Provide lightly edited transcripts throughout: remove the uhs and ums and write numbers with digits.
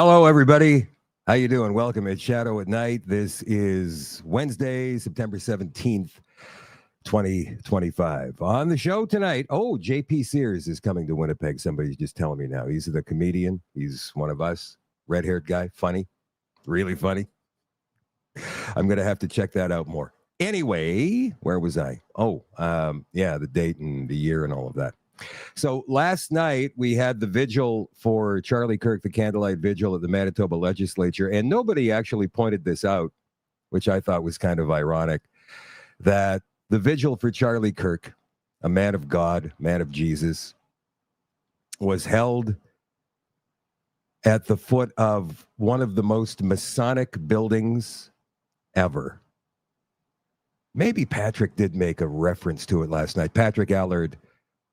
Hello, everybody. How you doing? Welcome at Shadow at Night. This is Wednesday, September 17th, 2025. On the show tonight, JP Sears is coming to Winnipeg. Somebody's just telling me now. He's the comedian. He's one of us. Red-haired guy. Funny. Really funny. I'm going to have to check that out more. Anyway, where was I? The date and the year and all of that. So last night we had the vigil for Charlie Kirk, the candlelight vigil at the Manitoba legislature, and nobody actually pointed this out, which I thought was kind of ironic, that the vigil for Charlie Kirk, a man of God, man of Jesus, was held at the foot of one of the most Masonic buildings ever. Maybe Patrick did make a reference to it last night. Patrick Allard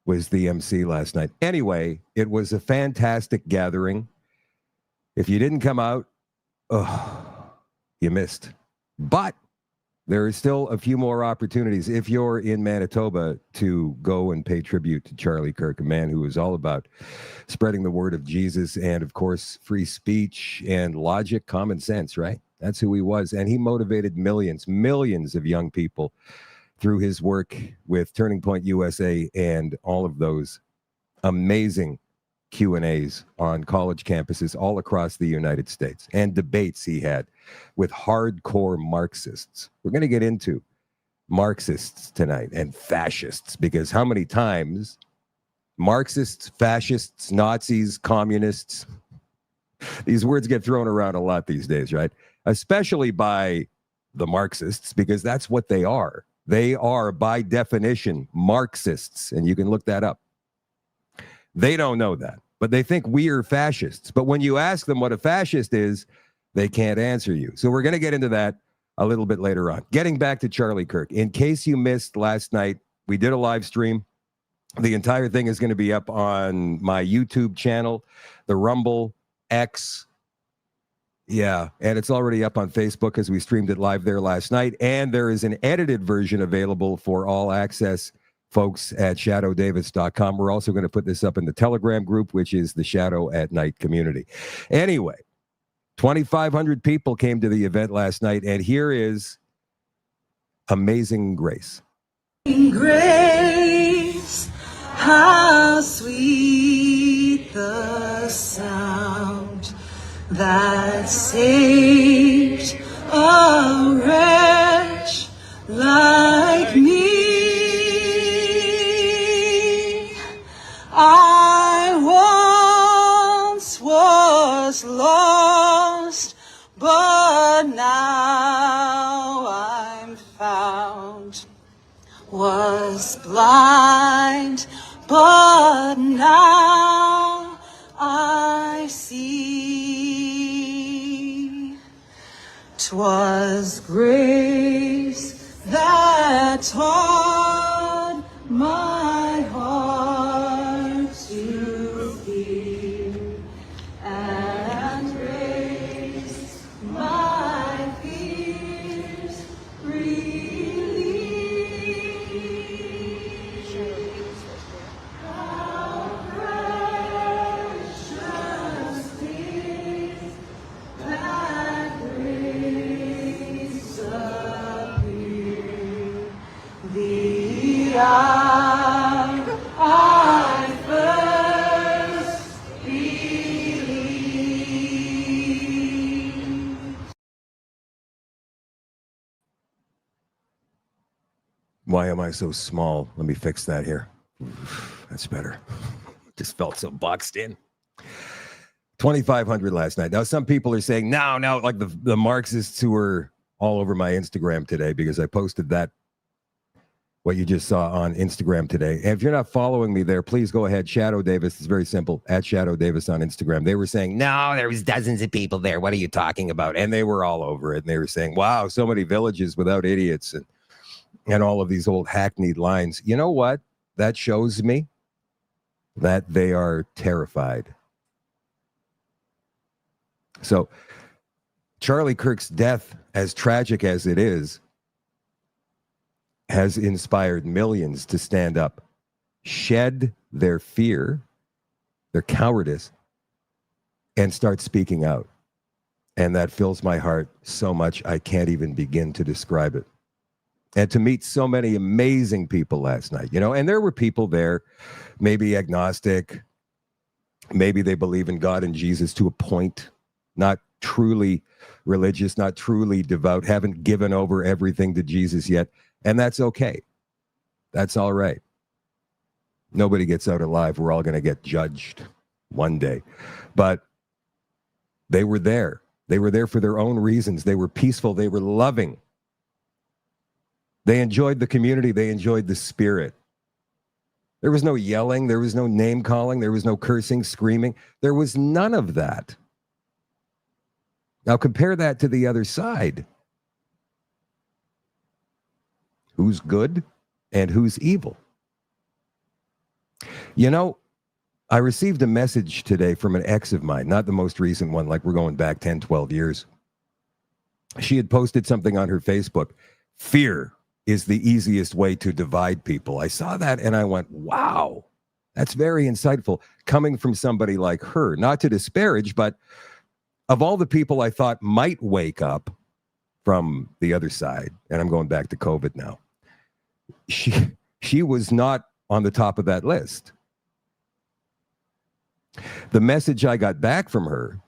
was the MC last night. Anyway, it was a fantastic gathering. If you didn't come out, you missed. But there is still a few more opportunities if you're in Manitoba to go and pay tribute to Charlie Kirk, a man who was all about spreading the word of Jesus and, of course, free speech and logic, common sense, right? That's who he was. And he motivated millions of young people through his work with Turning Point USA and all of those amazing Q&As on college campuses all across the United States, and debates he had with hardcore Marxists. We're going to get into Marxists tonight and fascists, because how many times Marxists, fascists, Nazis, communists, these words get thrown around a lot these days, right? Especially by the Marxists, because that's what they are. They are, by definition, Marxists, and you can look that up. They don't know that, but they think we are fascists. But when you ask them what a fascist is, they can't answer you. So we're going to get into that a little bit later on. Getting back to Charlie Kirk, in case you missed last night, we did a live stream. The entire thing is going to be up on my YouTube channel, the Rumble, X. Yeah, and it's already up on Facebook because we streamed it live there last night. And there is an edited version available for all access folks at shadowdavis.com. We're also going to put this up in the Telegram group, which is the Shadow at Night community. Anyway, 2,500 people came to the event last night, and here is Amazing Grace. Grace, how sweet the sound that saved a wretch like me. I once was lost, but now I'm found. Was blind, but now I see. 'Twas grace that taught my heart to fear, and grace my fears relieved. How precious is that grace appeared, the hour I first believed. Why am I so small? Let me fix that here. That's better. Just felt so boxed in. 2,500 last night. Now, some people are saying, no, like the Marxists who were all over my Instagram today, because I posted that, what you just saw on Instagram today. And if you're not following me there, please go ahead. Shadow Davis. It's very simple. At Shadow Davis on Instagram. They were saying, no, there was dozens of people there. What are you talking about? And they were all over it. And they were saying, wow, so many villages without idiots and all of these old hackneyed lines. You know what? That shows me that they are terrified. So Charlie Kirk's death, as tragic as it is, has inspired millions to stand up, shed their fear, their cowardice, and start speaking out. And that fills my heart so much, I can't even begin to describe it. And to meet so many amazing people last night, you know, and there were people there, maybe agnostic, maybe they believe in God and Jesus to a point, not truly religious, not truly devout, haven't given over everything to Jesus yet. And that's okay. That's all right. Nobody gets out alive. We're all going to get judged one day. But they were there. They were there for their own reasons. They were peaceful. They were loving. They enjoyed the community. They enjoyed the spirit. There was no yelling. There was no name calling. There was no cursing, screaming. There was none of that. Now compare that to the other side. Who's good and who's evil? You know, I received a message today from an ex of mine, not the most recent one, like we're going back 10, 12 years. She had posted something on her Facebook. Fear is the easiest way to divide people. I saw that and I went, wow, that's very insightful coming from somebody like her. Not to disparage, but of all the people I thought might wake up from the other side, and I'm going back to COVID now, she was not on the top of that list. The message I got back from her,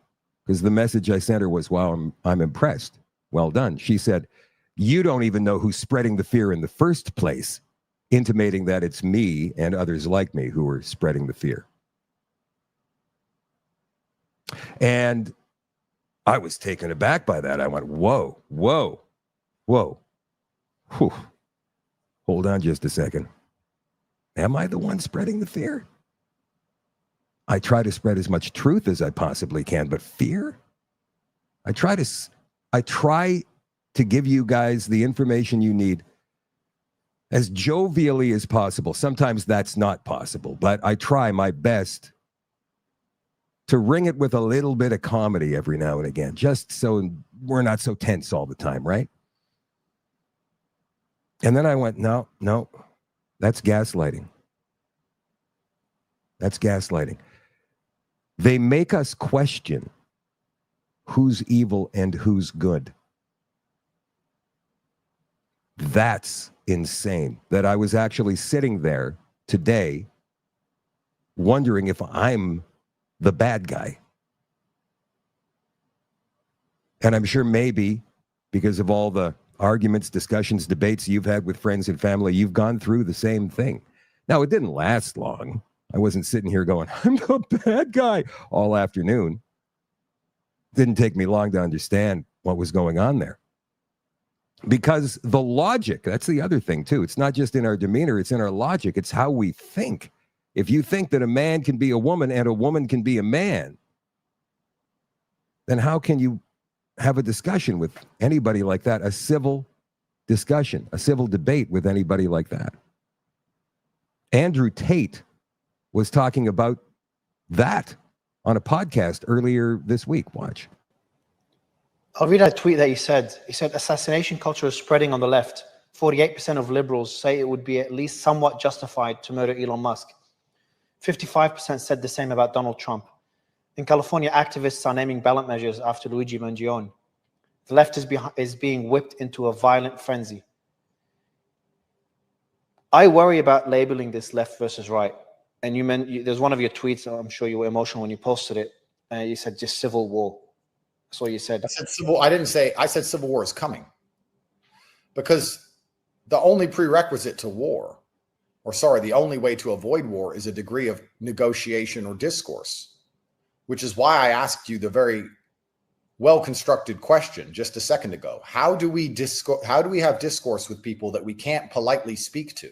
because the message I sent her was, wow, I'm impressed. Well done. She said, you don't even know who's spreading the fear in the first place, intimating that it's me and others like me who are spreading the fear. And I was taken aback by that. I went, whoa, whoa, whoa. Whew. Hold on just a second. Am I the one spreading the fear? I try to spread as much truth as I possibly can, but fear? I try to give you guys the information you need as jovially as possible. Sometimes that's not possible, but I try my best to ring it with a little bit of comedy every now and again, just so we're not so tense all the time, right? And then I went, no, that's gaslighting. That's gaslighting. They make us question who's evil and who's good. That's insane. That I was actually sitting there today wondering if I'm the bad guy. And I'm sure maybe because of all the arguments, discussions, debates you've had with friends and family, you've gone through the same thing. Now, it didn't last long. I wasn't sitting here going, I'm the bad guy all afternoon. It didn't take me long to understand what was going on there. Because the logic, that's the other thing too. It's not just in our demeanor, it's in our logic. It's how we think. If you think that a man can be a woman and a woman can be a man, then how can you have a discussion with anybody like that? A civil discussion, a civil debate with anybody like that. Andrew Tate was talking about that on a podcast earlier this week. Watch. I'll read a tweet that he said. He said, assassination culture is spreading on the left. 48% of liberals say it would be at least somewhat justified to murder Elon Musk. 55% said the same about Donald Trump. In California, activists are naming ballot measures after Luigi Mangione. The left is being whipped into a violent frenzy. I worry about labeling this left versus right. And there's one of your tweets, I'm sure you were emotional when you posted it. You said just civil war. That's what you said. I said civil war is coming. Because the only prerequisite to war, the only way to avoid war is a degree of negotiation or discourse, which is why I asked you the very well-constructed question just a second ago. How do we have discourse with people that we can't politely speak to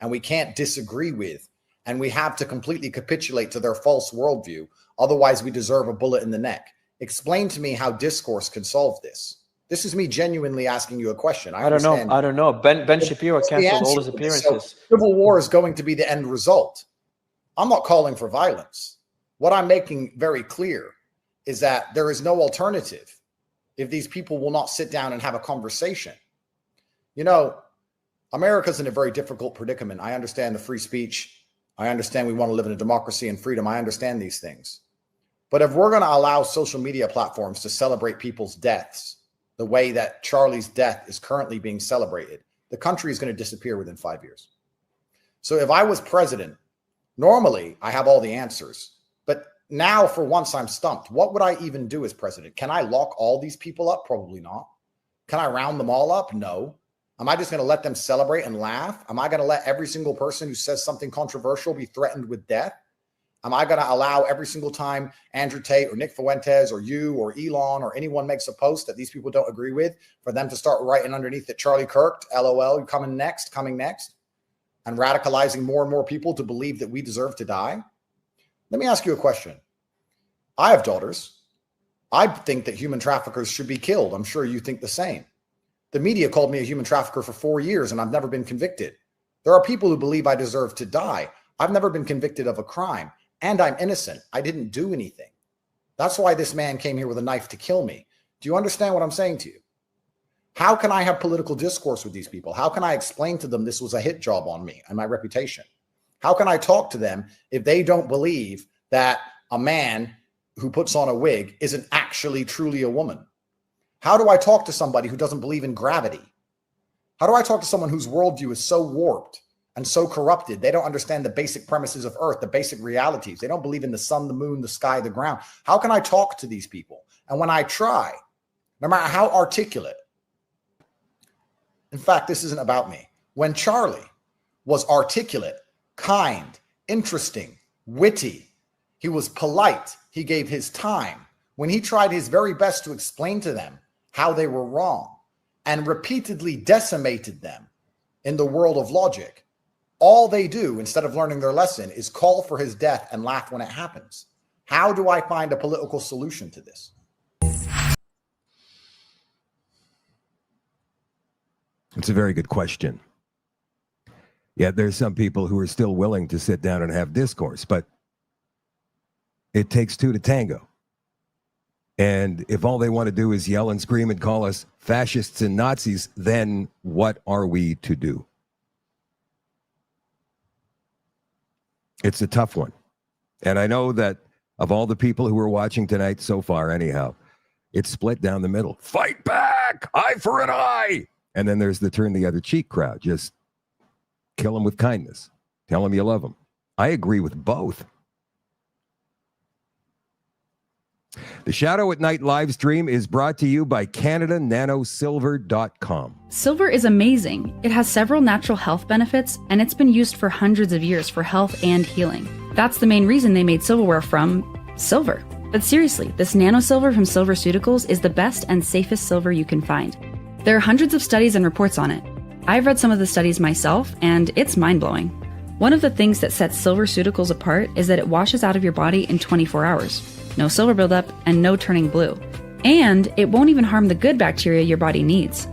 and we can't disagree with, and we have to completely capitulate to their false worldview? Otherwise, we deserve a bullet in the neck. Explain to me how discourse can solve this. This is me genuinely asking you a question. I don't know. Ben Shapiro canceled all his appearances. So civil war is going to be the end result. I'm not calling for violence. What I'm making very clear is that there is no alternative if these people will not sit down and have a conversation. You know, America's in a very difficult predicament. I understand the free speech. I understand we want to live in a democracy and freedom. I understand these things. But if we're going to allow social media platforms to celebrate people's deaths the way that Charlie's death is currently being celebrated, the country is going to disappear within 5 years. So if I was president, normally I have all the answers. But now, for once, I'm stumped. What would I even do as president? Can I lock all these people up? Probably not. Can I round them all up? No. Am I just going to let them celebrate and laugh? Am I going to let every single person who says something controversial be threatened with death? Am I going to allow every single time Andrew Tate or Nick Fuentes or you or Elon or anyone makes a post that these people don't agree with for them to start writing underneath it, Charlie Kirk, LOL, coming next, and radicalizing more and more people to believe that we deserve to die? Let me ask you a question. I have daughters. I think that human traffickers should be killed. I'm sure you think the same. The media called me a human trafficker for 4 years and I've never been convicted. There are people who believe I deserve to die. I've never been convicted of a crime. And I'm innocent. I didn't do anything. That's why this man came here with a knife to kill me. Do you understand what I'm saying to you? How can I have political discourse with these people? How can I explain to them this was a hit job on me and my reputation? How can I talk to them if they don't believe that a man who puts on a wig isn't actually truly a woman? How do I talk to somebody who doesn't believe in gravity? How do I talk to someone whose worldview is so warped and so corrupted? They don't understand the basic premises of Earth, the basic realities. They don't believe in the sun, the moon, the sky, the ground. How can I talk to these people? And when I try, no matter how articulate, in fact, this isn't about me. When Charlie was articulate, kind, interesting, witty, he was polite, he gave his time. When he tried his very best to explain to them how they were wrong and repeatedly decimated them in the world of logic, all they do, instead of learning their lesson, is call for his death and laugh when it happens. How do I find a political solution to this? It's a very good question. Yet there's some people who are still willing to sit down and have discourse, but it takes two to tango. And if all they want to do is yell and scream and call us fascists and Nazis, then what are we to do? It's a tough one. And I know that of all the people who are watching tonight so far, anyhow, it's split down the middle. Fight back! Eye for an eye! And then there's the turn the other cheek crowd. Just kill them with kindness. Tell them you love them. I agree with both. The Shadow at Night live stream is brought to you by CanadaNanoSilver.com. Silver is amazing. It has several natural health benefits, and it's been used for hundreds of years for health and healing. That's the main reason they made silverware from silver. But seriously, this nano silver from Silverceuticals is the best and safest silver you can find. There are hundreds of studies and reports on it. I've read some of the studies myself, and it's mind-blowing. One of the things that sets Silverceuticals apart is that it washes out of your body in 24 hours. No silver buildup, and no turning blue. And it won't even harm the good bacteria your body needs.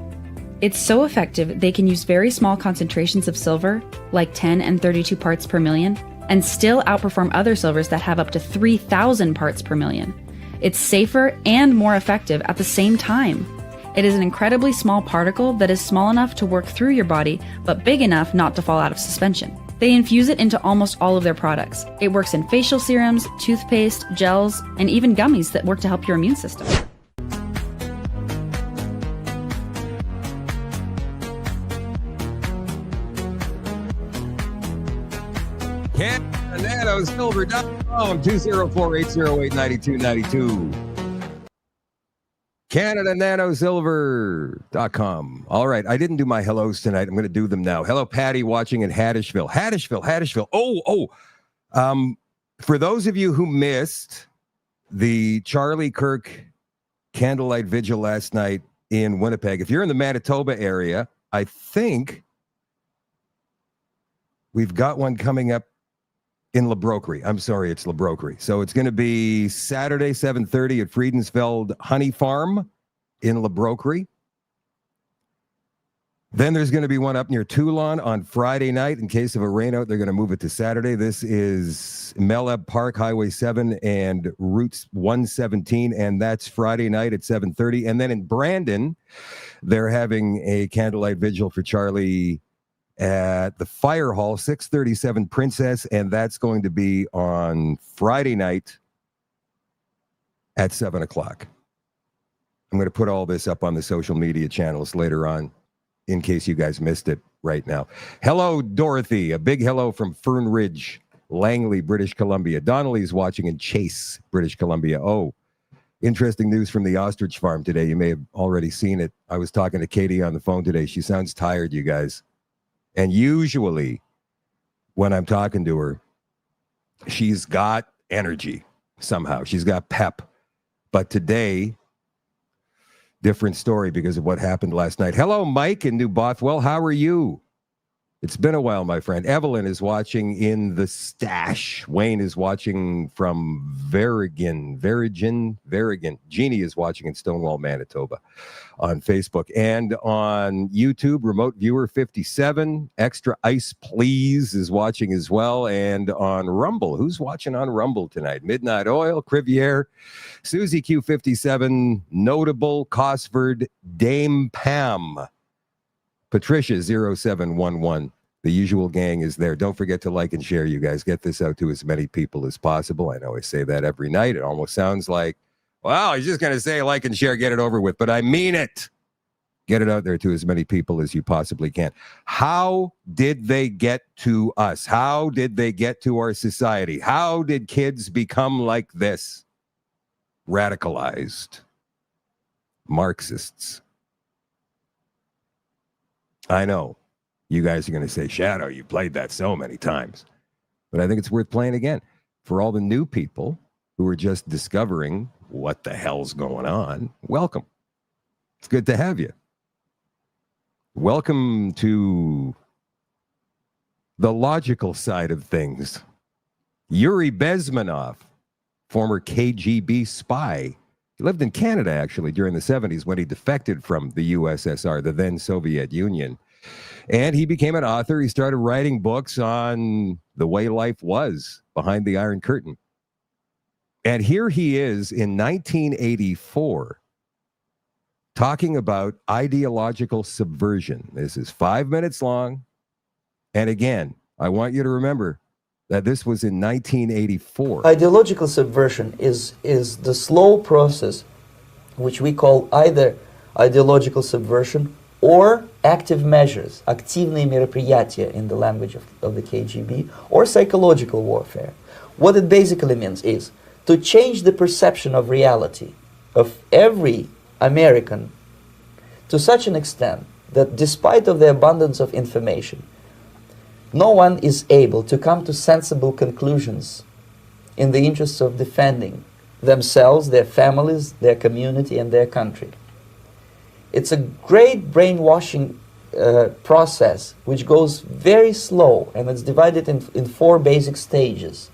It's so effective, they can use very small concentrations of silver, like 10 and 32 parts per million, and still outperform other silvers that have up to 3,000 parts per million. It's safer and more effective at the same time. It is an incredibly small particle that is small enough to work through your body, but big enough not to fall out of suspension. They infuse it into almost all of their products. It works in facial serums, toothpaste, gels, and even gummies that work to help your immune system. CanadaNanoSilver.com 204-808-9292. CanadaNanoSilver.com. All right. I didn't do my hellos tonight. I'm going to do them now. Hello, Patty, watching in Haddishville. For those of you who missed the Charlie Kirk candlelight vigil last night in Winnipeg, if you're in the Manitoba area, I think we've got one coming up in La Broquerie. I'm sorry, it's La Broquerie. So it's going to be Saturday, 7:30 at Friedensfeld Honey Farm in La Broquerie. Then there's going to be one up near Toulon on Friday night. In case of a rainout, they're going to move it to Saturday. This is Meleb Park, Highway 7 and Route 117, and that's Friday night at 7:30. And then in Brandon, they're having a candlelight vigil for Charlie at the Fire Hall, 637 Princess, and that's going to be on Friday night at 7 o'clock. I'm going to put all this up on the social media channels later on in case you guys missed it right now. Hello, Dorothy. A big hello from Fern Ridge, Langley, British Columbia. Donnelly's watching in Chase, British Columbia. Oh, interesting news from the ostrich farm today. You may have already seen it. I was talking to Katie on the phone today. She sounds tired, you guys. And usually when I'm talking to her, she's got energy somehow. She's got pep. But today, different story because of what happened last night. Hello, Mike in New Bothwell. How are you? It's been a while, my friend. Evelyn is watching in the stash. Wayne is watching from Verigan. Jeannie is watching in Stonewall, Manitoba on Facebook. And on YouTube, Remote Viewer 57. Extra Ice Please is watching as well. And on Rumble. Who's watching on Rumble tonight? Midnight Oil, Crivier, Susie Q57, Notable, Cosford, Dame Pam. Patricia 0711. The usual gang is there. Don't forget to like and share, you guys. Get this out to as many people as possible. I know I say that every night. It almost sounds like, well, he's just going to say like and share, get it over with. But I mean it. Get it out there to as many people as you possibly can. How did they get to us? How did they get to our society? How did kids become like this? Radicalized Marxists. I know you guys are going to say, Shadow, you played that so many times. But I think it's worth playing again for all the new people who are just discovering what the hell's going on. Welcome. It's good to have you. Welcome to the logical side of things. Yuri Bezmenov, former KGB spy. He lived in Canada, actually, during the 70s when he defected from the USSR, the then Soviet Union. And he became an author. He started writing books on the way life was behind the Iron Curtain. And here he is in 1984 talking about ideological subversion. This is 5 minutes long. And again, I want you to remember that this was in 1984. Ideological subversion is the slow process which we call either ideological subversion or active measures, активные мероприятия in the language of the KGB, or psychological warfare. What it basically means is to change the perception of reality of every American to such an extent that despite of the abundance of information, no one is able to come to sensible conclusions in the interests of defending themselves, their families, their community, and their country. It's a great brainwashing process which goes very slow, and it's divided in four basic stages.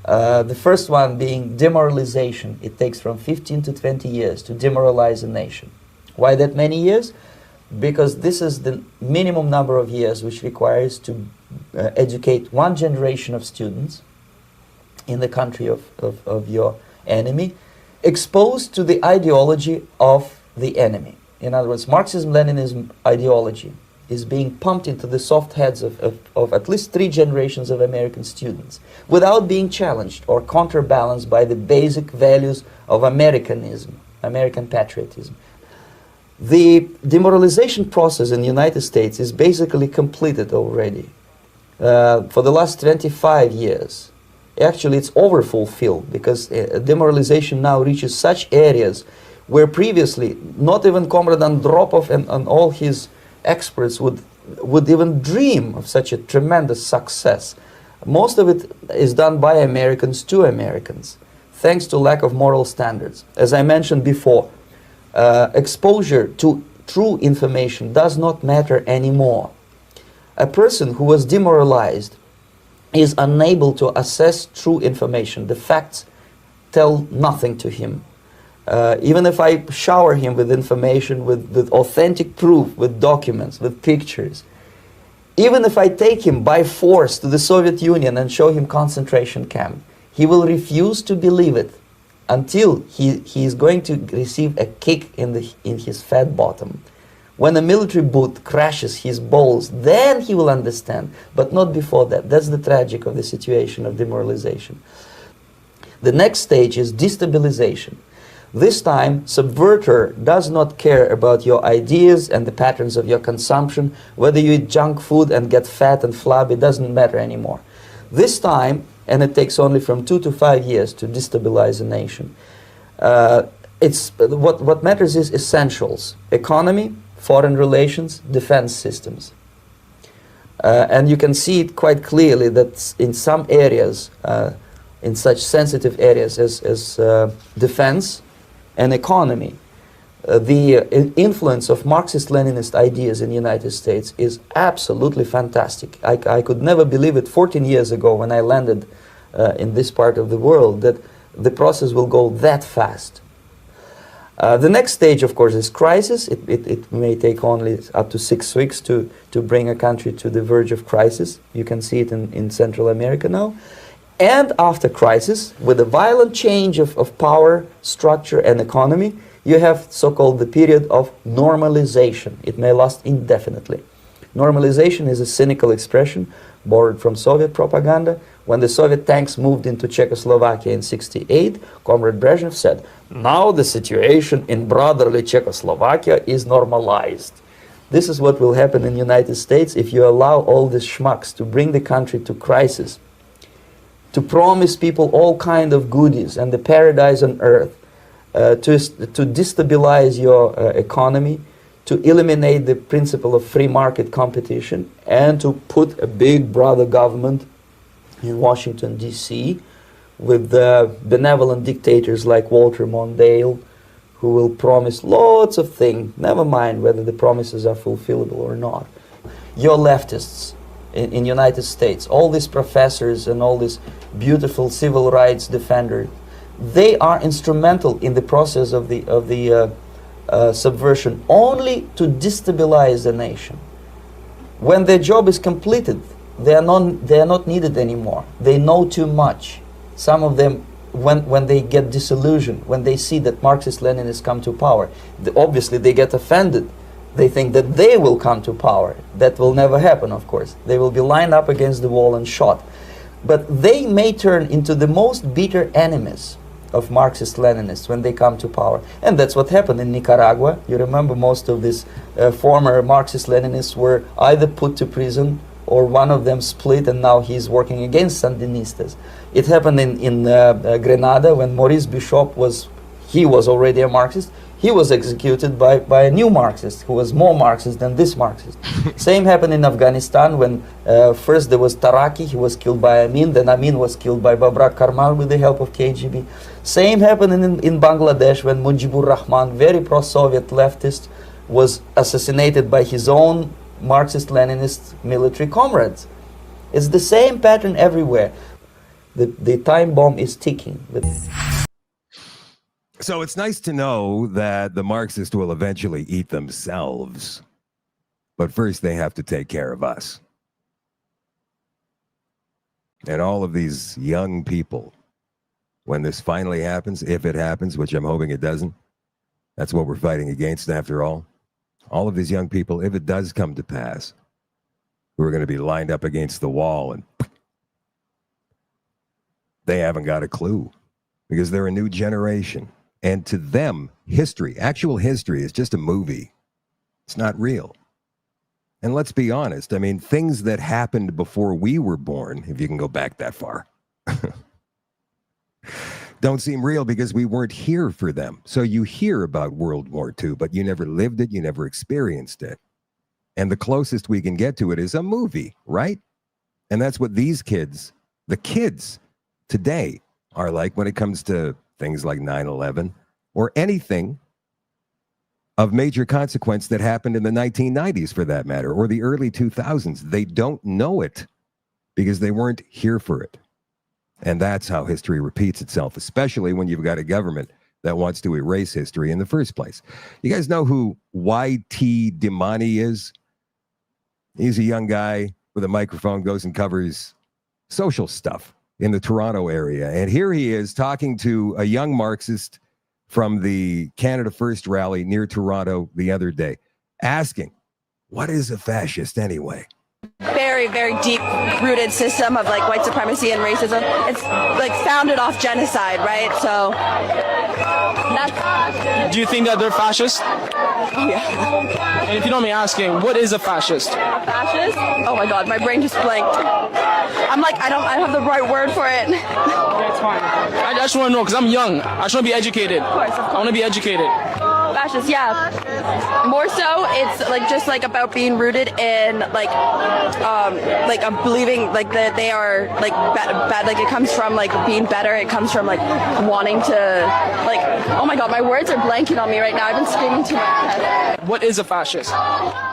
The first one being demoralization. It takes from 15 to 20 years to demoralize a nation. Why that many years? Because this is the minimum number of years which requires to educate one generation of students in the country of your enemy, exposed to the ideology of the enemy. In other words, Marxism-Leninism ideology is being pumped into the soft heads of at least 3 generations of American students without being challenged or counterbalanced by the basic values of Americanism, American patriotism. The demoralization process in the United States is basically completed already. For the last 25 years, actually it's overfulfilled because demoralization now reaches such areas where previously not even Comrade Andropov and all his experts would even dream of such a tremendous success. Most of it is done by Americans to Americans, thanks to lack of moral standards. As I mentioned before, exposure to true information does not matter anymore. A person who was demoralized is unable to assess true information. The facts tell nothing to him. Even if I shower him with information, with authentic proof, with documents, with pictures, even if I take him by force to the Soviet Union and show him concentration camp, he will refuse to believe it until he is going to receive a kick in his fat bottom. When a military boot crashes his balls, then he will understand, but not before that. That's the tragic of the situation of demoralization. The next stage is destabilization. This time, subverter does not care about your ideas and the patterns of your consumption. Whether you eat junk food and get fat and flabby, doesn't matter anymore. This time, and it takes only from 2 to 5 years to destabilize a nation, what matters is essentials: economy, foreign relations, defense systems. And you can see it quite clearly that in some areas, in such sensitive areas as defense and economy, the influence of Marxist-Leninist ideas in the United States is absolutely fantastic. I could never believe it 14 years ago when I landed in this part of the world that the process will go that fast. The next stage, of course, is crisis. It may take only up to 6 weeks to bring a country to the verge of crisis. You can see it in Central America now. And after crisis, with a violent change of power, structure, and economy, you have so-called the period of normalization. It may last indefinitely. Normalization is a cynical expression borrowed from Soviet propaganda. When the Soviet tanks moved into Czechoslovakia in '68, Comrade Brezhnev said, "Now the situation in brotherly Czechoslovakia is normalized." This is what will happen in the United States if you allow all these schmucks to bring the country to crisis, to promise people all kind of goodies and the paradise on earth, to destabilize your economy, to eliminate the principle of free market competition, and to put a big brother government in Washington, D.C., with benevolent dictators like Walter Mondale, who will promise lots of things, never mind whether the promises are fulfillable or not. Your leftists in United States, all these professors and all these beautiful civil rights defenders, they are instrumental in the process of the subversion only to destabilize the nation. When their job is completed, they are not needed anymore. They know too much. Some of them, when they get disillusioned, when they see that Marxist-Leninists come to power, obviously they get offended. They think that they will come to power. That will never happen, of course. They will be lined up against the wall and shot. But they may turn into the most bitter enemies of Marxist-Leninists when they come to power. And that's what happened in Nicaragua. You remember most of these former Marxist-Leninists were either put to prison or one of them split, and now he's working against Sandinistas. It happened in Grenada when Maurice Bishop was already a Marxist. He was executed by a new Marxist who was more Marxist than this Marxist. Same happened in Afghanistan when first there was Taraki, he was killed by Amin, then Amin was killed by Babrak Karmal with the help of KGB. Same happened in Bangladesh when Mujibur Rahman, very pro-Soviet leftist, was assassinated by his own Marxist-Leninist military comrades. It's the same pattern everywhere. The time bomb is ticking. So it's nice to know that the Marxists will eventually eat themselves. But first they have to take care of us. And all of these young people, when this finally happens, if it happens, which I'm hoping it doesn't, that's what we're fighting against after all. All of these young people, if it does come to pass, who are going to be lined up against the wall, and they haven't got a clue because they're a new generation. And to them, history, actual history, is just a movie. It's not real. And let's be honest, I mean, things that happened before we were born, if you can go back that far, don't seem real because we weren't here for them. So you hear about World War II, but you never lived it, you never experienced it. And the closest we can get to it is a movie, right? And that's what these kids, the kids today, are like when it comes to things like 9/11 or anything of major consequence that happened in the 1990s, for that matter, or the early 2000s. They don't know it because they weren't here for it. And that's how history repeats itself, especially when you've got a government that wants to erase history in the first place. You guys know who Y.T. Dimani is? He's a young guy with a microphone, goes and covers social stuff in the Toronto area. And here he is talking to a young Marxist from the Canada First rally near Toronto the other day, asking, what is a fascist anyway? very, very deep-rooted system of like white supremacy and racism. It's like founded off genocide, right? So that's... Do you think that they're fascist? Oh yeah. And if you don't mind me asking, what is a fascist? A fascist? Oh my God, my brain just blanked. I'm like, I don't have the right word for it. Okay, it's fine. I just want to know because I'm young. I just want to be educated. Of course. I want to be educated. Fascist, yeah. More so, it's like just like about being rooted in like believing like that they are like bad. Like it comes from like being better. It comes from like wanting to like. Oh my God, my words are blanking on me right now. I've been screaming too much. What is a fascist?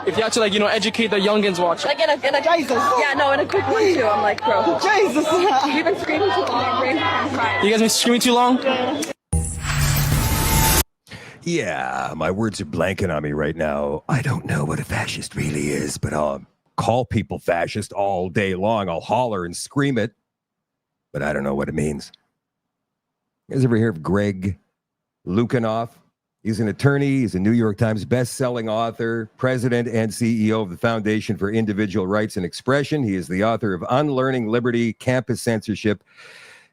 If you had to like educate the youngins watching. Like in a Jesus. Yeah, no, in a quick one too. I'm like, bro, Jesus. You've been screaming too long. My brain's crying. You guys been screaming too long? Yeah, my words are blanking on me right now. I don't know what a fascist really is, but I'll call people fascist all day long. I'll holler and scream it, but I don't know what it means. You guys ever hear of Greg Lukianoff? He's an attorney. He's a New York Times best-selling author, president and CEO of the Foundation for Individual Rights and Expression. He is the author of Unlearning Liberty, Campus Censorship,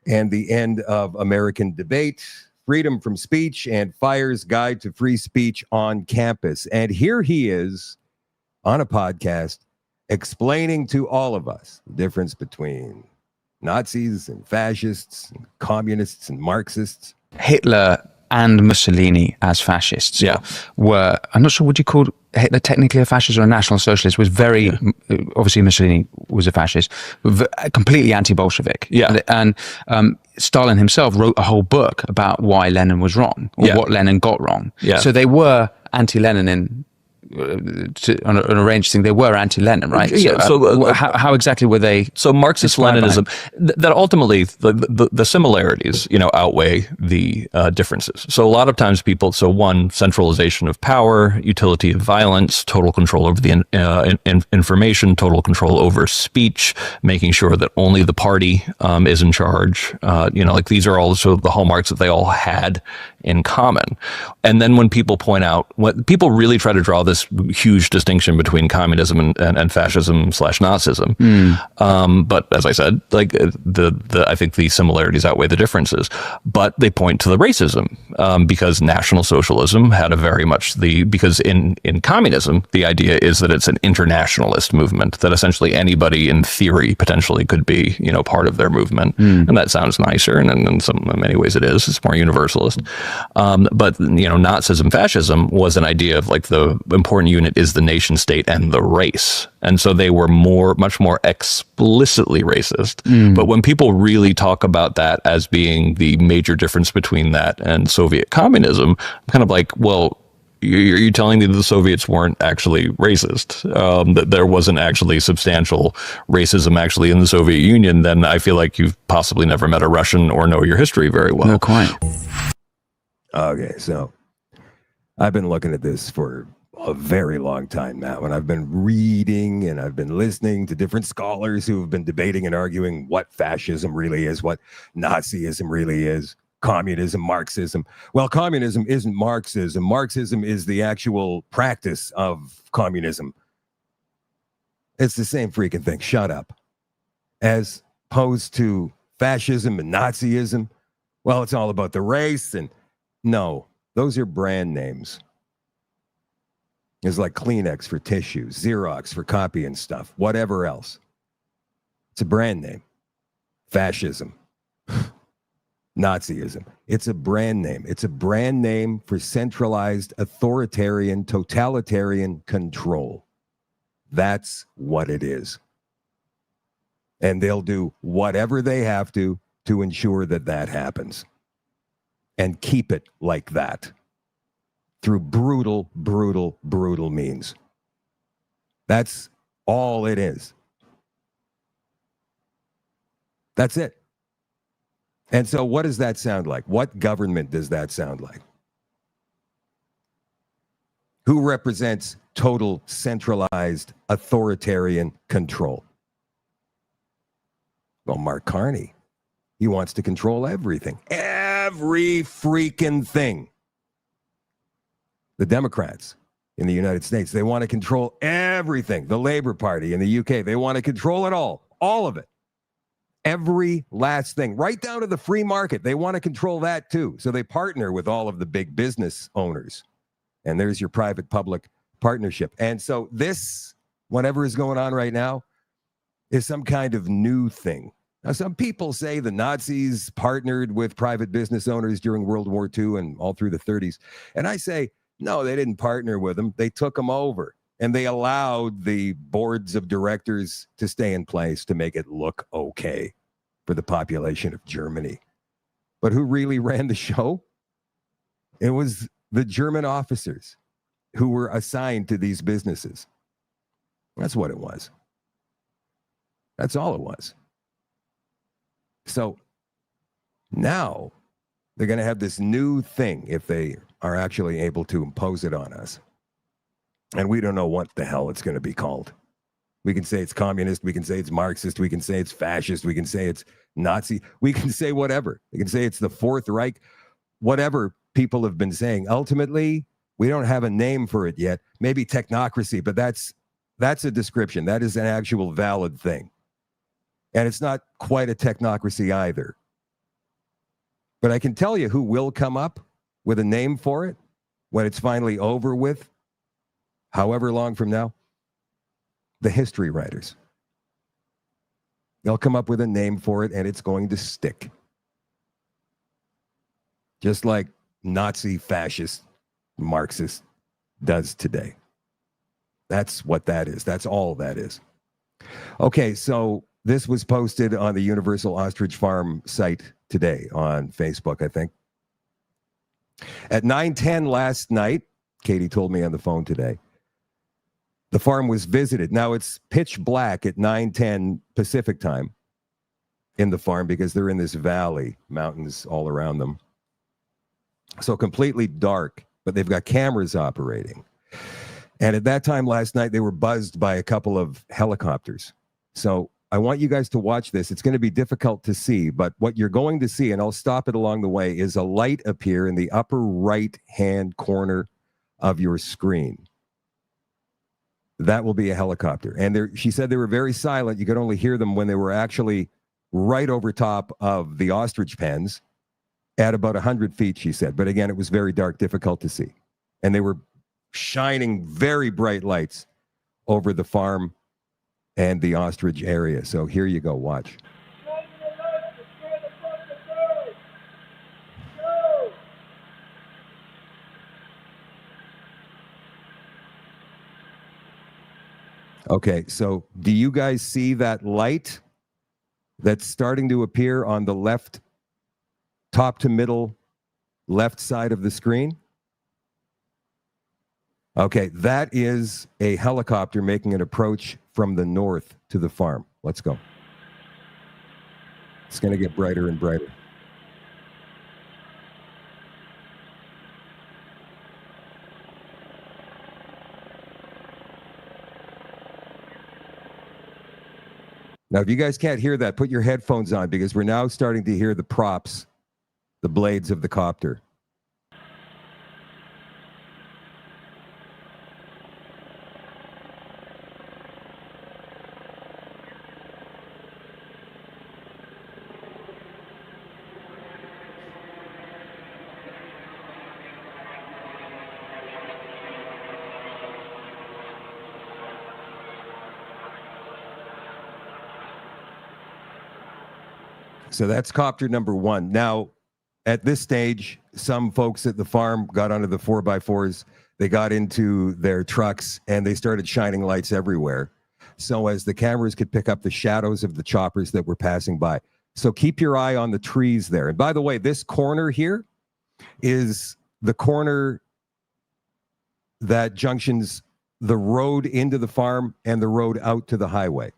and the End of American Debate, Freedom from Speech, and Fire's Guide to Free Speech on Campus. And here he is on a podcast explaining to all of us the difference between Nazis and fascists, and communists and Marxists. Hitler and Mussolini as fascists were, I'm not sure, would you call Hitler technically a fascist or a national socialist? Was very, obviously Mussolini was a fascist, completely anti-Bolshevik. Yeah. And Stalin himself wrote a whole book about why Lenin was wrong, or what Lenin got wrong. Yeah. So they were anti-Lenin on a range thing. They were anti-Lenin, right? Yeah. So how exactly were they? So Marxist-Leninism, that ultimately the similarities, outweigh the differences. So a lot of times people, one, centralization of power, utility of violence, total control over the information, total control over speech, making sure that only the party is in charge. These are also the hallmarks that they all had in common. And then when people point out, when people really try to draw this huge distinction between communism and fascism / Nazism. But as I said, like I think the similarities outweigh the differences, but they point to the racism, because National Socialism had a very much because in communism, the idea is that it's an internationalist movement, that essentially anybody in theory potentially could be, part of their movement. And that sounds nicer. And in many ways it is, it's more universalist. But Nazism, fascism was an idea of like the important unit is the nation state and the race. And so they were much more explicitly racist. But when people really talk about that as being the major difference between that and Soviet communism, I'm kind of like, well, you're telling me that the Soviets weren't actually racist, that there wasn't actually substantial racism actually in the Soviet Union, then I feel like you've possibly never met a Russian or know your history very well. No, quite. Okay, so I've been looking at this for a very long time now, and I've been reading and I've been listening to different scholars who have been debating and arguing what fascism really is, what Nazism really is, communism, Marxism. Well, communism isn't Marxism. Marxism is the actual practice of communism. It's the same freaking thing. Shut up. As opposed to fascism and Nazism, well, it's all about the race, and no, those are brand names. It's like Kleenex for tissues, Xerox for copying stuff, whatever else. It's a brand name. Fascism. Nazism. It's a brand name. It's a brand name for centralized, authoritarian, totalitarian control. That's what it is. And they'll do whatever they have to ensure that that happens. And keep it like that. Through brutal, brutal, brutal means. That's all it is. That's it. And so what does that sound like? What government does that sound like? Who represents total centralized authoritarian control? Well, Mark Carney. He wants to control everything. Every freaking thing. The Democrats, in the United States. They want to control everything. The Labour Party in the UK, they want to control it all of it. Every last thing, right down to the free market. They want to control that too. So they partner with all of the big business owners. And there's your private-public partnership. And so this, whatever is going on right now, is some kind of new thing. Now, some people say the Nazis partnered with private business owners during World War II and all through the 30s. And I say, no, they didn't partner with them. They took them over. And they allowed the boards of directors to stay in place to make it look okay for the population of Germany. But who really ran the show? It was the German officers who were assigned to these businesses. That's what it was. That's all it was. So now they're going to have this new thing if they are actually able to impose it on us. And we don't know what the hell it's going to be called. We can say it's communist. We can say it's Marxist. We can say it's fascist. We can say it's Nazi. We can say whatever. We can say it's the Fourth Reich. Whatever people have been saying. Ultimately, we don't have a name for it yet. Maybe technocracy, but that's a description. That is an actual valid thing. And it's not quite a technocracy either. But I can tell you who will come up with a name for it when it's finally over with, however long from now. The history writers. They'll come up with a name for it, and it's going to stick. Just like Nazi, fascist, Marxist does today. That's what that is. That's all that is. Okay, so this was posted on the Universal Ostrich Farm site today on Facebook, I think. At 9:10 last night, Katie told me on the phone today, the farm was visited. Now it's pitch black at 9:10 Pacific time in the farm because they're in this valley, mountains all around them. So completely dark, but they've got cameras operating. And at that time last night, they were buzzed by a couple of helicopters. So I want you guys to watch this. It's going to be difficult to see, but what you're going to see, and I'll stop it along the way, is a light appear in the upper right-hand corner of your screen. That will be a helicopter. And she said they were very silent. You could only hear them when they were actually right over top of the ostrich pens at about 100 feet, she said. But again, it was very dark, difficult to see. And they were shining very bright lights over the farm and the ostrich area. So here you go, watch. Okay, so do you guys see that light that's starting to appear on the left, top to middle, left side of the screen? Okay, that is a helicopter making an approach from the north to the farm. Let's go. It's going to get brighter and brighter. Now, if you guys can't hear that, put your headphones on because we're now starting to hear the props, the blades of the copter. So that's copter number one. Now, at this stage, some folks at the farm got onto the 4x4s. They got into their trucks and they started shining lights everywhere. So as the cameras could pick up the shadows of the choppers that were passing by. So keep your eye on the trees there. And by the way, this corner here is the corner that junctions the road into the farm and the road out to the highway.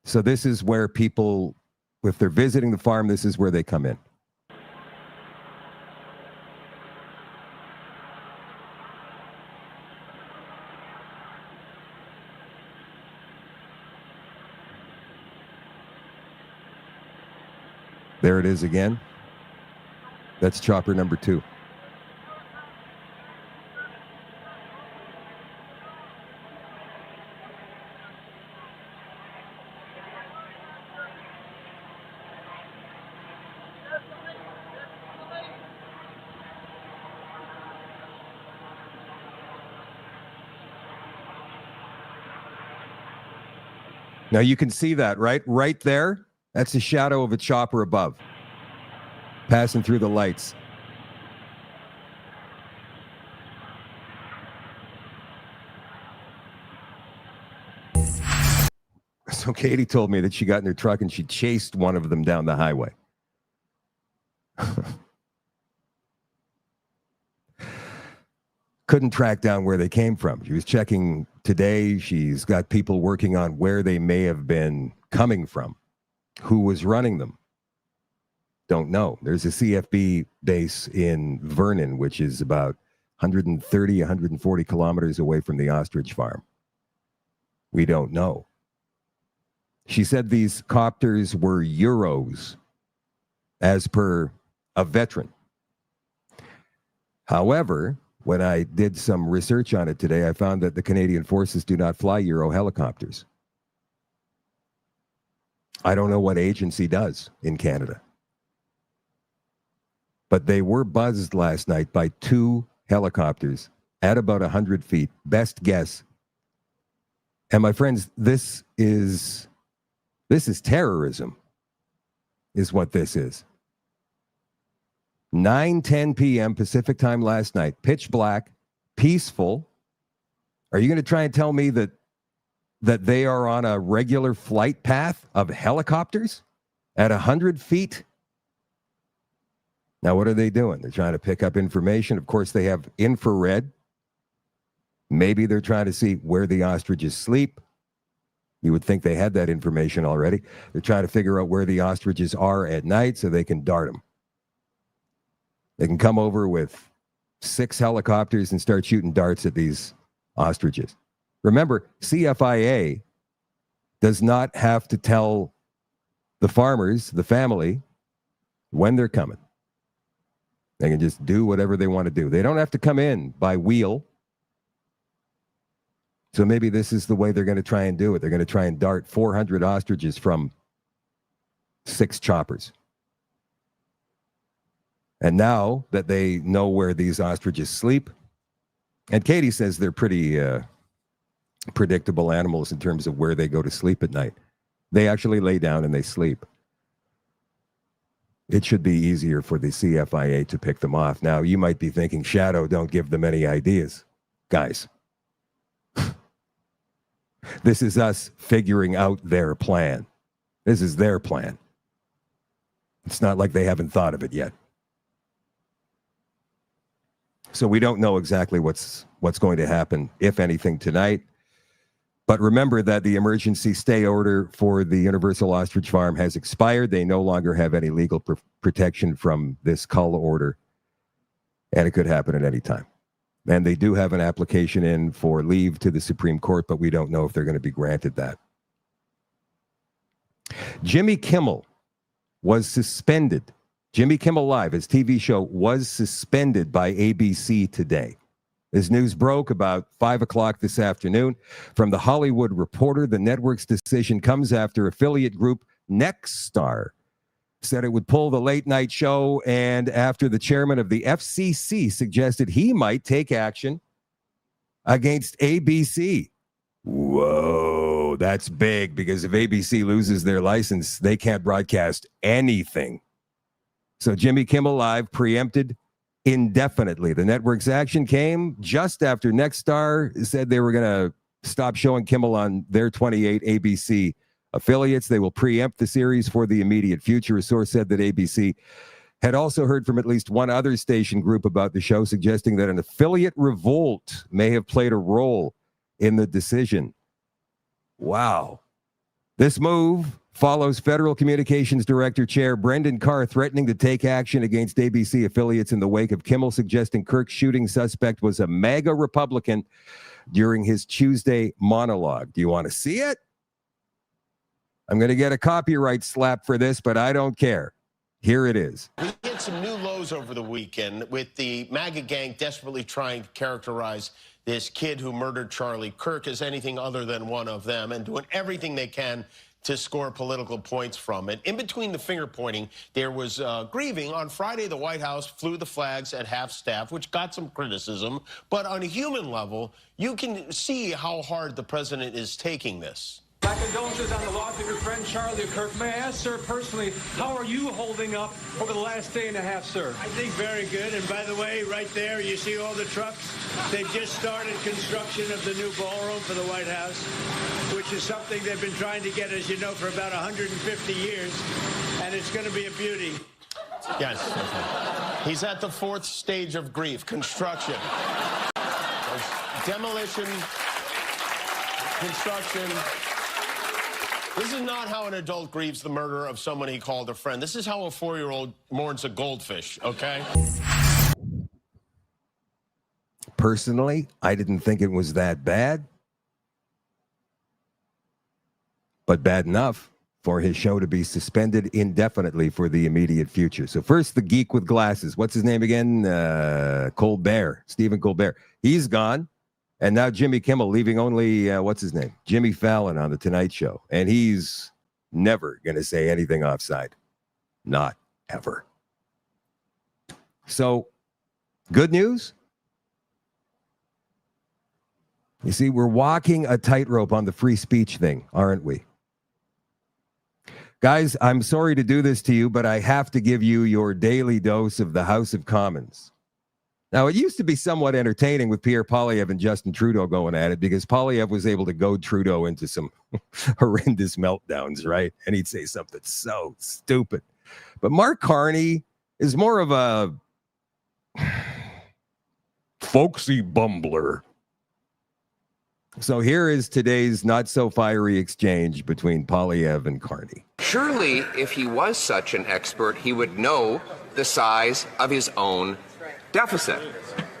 So this is where people, if they're visiting the farm, this is where they come in. There it is again. That's chopper number 2. Now you can see that, right? Right there, that's the shadow of a chopper above, passing through the lights. So Katie told me that she got in her truck and she chased one of them down the highway. Couldn't track down where they came from. She was checking today. She's got people working on where they may have been coming from. Who was running them? Don't know. There's a CFB base in Vernon, which is about 130, 140 kilometers away from the ostrich farm. We don't know. She said these copters were Euros, as per a veteran. However, when I did some research on it today, I found that the Canadian forces do not fly Euro helicopters. I don't know what agency does in Canada. But they were buzzed last night by 2 helicopters at about 100 feet. Best guess. And my friends, this is terrorism, is what this is. 9:10 p.m. Pacific time last night, pitch black, peaceful. Are you going to try and tell me that they are on a regular flight path of helicopters at 100 feet? Now, what are they doing? They're trying to pick up information. Of course, they have infrared. Maybe they're trying to see where the ostriches sleep. You would think they had that information already. They're trying to figure out where the ostriches are at night so they can dart them. They can come over with 6 helicopters and start shooting darts at these ostriches. Remember, CFIA does not have to tell the farmers, the family, when they're coming. They can just do whatever they want to do. They don't have to come in by wheel. So maybe this is the way they're going to try and do it. They're going to try and dart 400 ostriches from 6 choppers. And now that they know where these ostriches sleep, and Katie says they're pretty predictable animals in terms of where they go to sleep at night. They actually lay down and they sleep. It should be easier for the CFIA to pick them off. Now, you might be thinking, Shadow, don't give them any ideas. Guys, this is us figuring out their plan. This is their plan. It's not like they haven't thought of it yet. So we don't know exactly what's going to happen, if anything, tonight. But remember that the emergency stay order for the Universal Ostrich Farm has expired. They no longer have any legal protection from this cull order, and it could happen at any time. And they do have an application in for leave to the Supreme Court, but we don't know if they're going to be granted that. Jimmy Kimmel was suspended. Jimmy Kimmel Live, his TV show, was suspended by ABC today. This news broke about 5 o'clock this afternoon. From The Hollywood Reporter, the network's decision comes after affiliate group Nexstar said it would pull the late night show, and after the chairman of the FCC suggested he might take action against ABC. Whoa, that's big, because if ABC loses their license, they can't broadcast anything. So Jimmy Kimmel Live preempted indefinitely. The network's action came just after Nexstar said they were going to stop showing Kimmel on their 28 ABC affiliates. They will preempt the series for the immediate future. A source said that ABC had also heard from at least one other station group about the show, suggesting that an affiliate revolt may have played a role in the decision. Wow. This move follows Federal Communications Director Chair Brendan Carr threatening to take action against ABC affiliates in the wake of Kimmel suggesting Kirk's shooting suspect was a MAGA Republican during his Tuesday monologue. Do you want to see it? I'm going to get a copyright slap for this, but I don't care. Here it is. We hit some new lows over the weekend with the MAGA gang desperately trying to characterize this kid who murdered Charlie Kirk as anything other than one of them, and doing everything they can to score political points from it. In between the finger pointing, there was grieving. On Friday, the White House flew the flags at half staff, which got some criticism. But on a human level, you can see how hard the president is taking this. My condolences on the loss of your friend Charlie Kirk. May I ask, sir, personally, how are you holding up over the last day and a half, sir? I think very good. And by the way, right there, you see all the trucks? They've just started construction of the new ballroom for the White House, which is something they've been trying to get, as you know, for about 150 years. And it's going to be a beauty. Yes. He's at the fourth stage of grief, construction. Demolition, construction. This is not how an adult grieves the murder of someone he called a friend. This is how a 4-year-old mourns a goldfish, okay? Personally, I didn't think it was that bad, but bad enough for his show to be suspended indefinitely for the immediate future. So first, the geek with glasses. What's his name again? Colbert, Stephen Colbert. He's gone. And now Jimmy Kimmel, leaving only, what's his name? Jimmy Fallon on The Tonight Show. And he's never going to say anything offside. Not ever. So, good news? You see, we're walking a tightrope on the free speech thing, aren't we? Guys, I'm sorry to do this to you, but I have to give you your daily dose of the House of Commons. Now, it used to be somewhat entertaining with Pierre Poilievre and Justin Trudeau going at it because Poilievre was able to goad Trudeau into some horrendous meltdowns, right? And he'd say something so stupid. But Mark Carney is more of a folksy bumbler. So here is today's not-so-fiery exchange between Poilievre and Carney. Surely, if he was such an expert, he would know the size of his own deficit.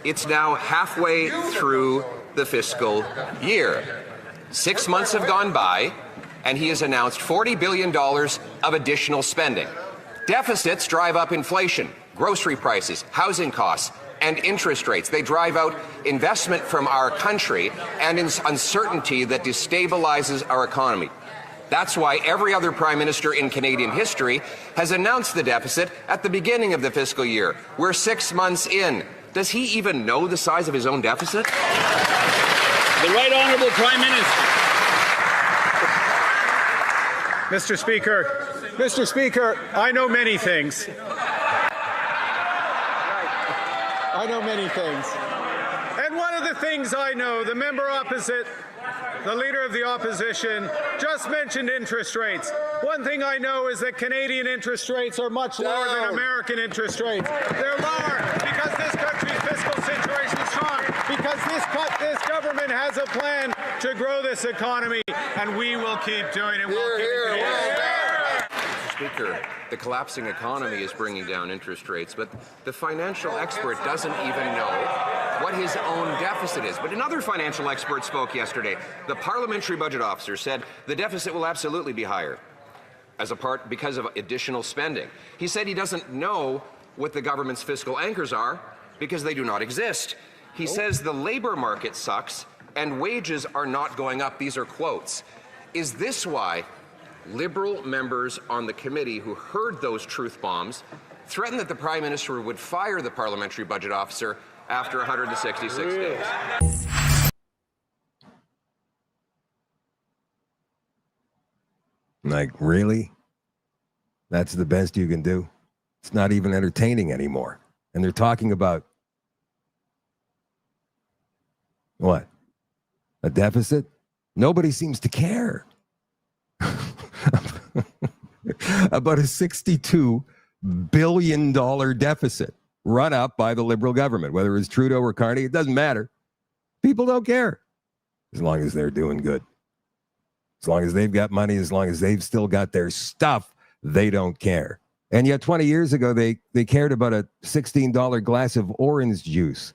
It's now halfway through the fiscal year. 6 months have gone by, and he has announced $40 billion of additional spending. Deficits drive up inflation, grocery prices, housing costs, and interest rates. They drive out investment from our country and uncertainty that destabilizes our economy. That's why every other prime minister in Canadian history has announced the deficit at the beginning of the fiscal year. We're 6 months in. Does he even know the size of his own deficit? The Right Honourable Prime Minister. Mr. Speaker, I know many things. And one of the things I know, the member opposite, the leader of the opposition, just mentioned interest rates. One thing I know is that Canadian interest rates are much lower than American interest rates. They're lower because this country's fiscal situation is strong, because this government has a plan to grow this economy, and we will keep doing it. We'll keep it. Speaker, the collapsing economy is bringing down interest rates, but the financial expert doesn't even know what his own deficit is. But another financial expert spoke yesterday. The parliamentary budget officer said the deficit will absolutely be higher because of additional spending. He said he doesn't know what the government's fiscal anchors are because they do not exist. He says the labor market sucks and wages are not going up. These are quotes. Is this why Liberal members on the committee who heard those truth bombs threatened that the Prime Minister would fire the parliamentary budget officer after 166 days? Like, really? That's the best you can do? It's not even entertaining anymore. And they're talking about what? A deficit? Nobody seems to care. About a $62 billion deficit run up by the Liberal government, whether it's Trudeau or Carney, it doesn't matter. People don't care as long as they're doing good. As long as they've got money, as long as they've still got their stuff, they don't care. And yet 20 years ago, they cared about a $16 glass of orange juice,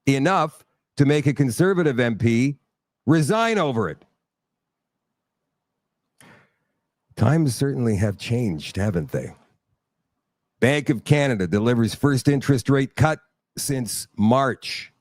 enough to make a Conservative MP resign over it. Times certainly have changed, haven't they? Bank of Canada delivers first interest rate cut since March.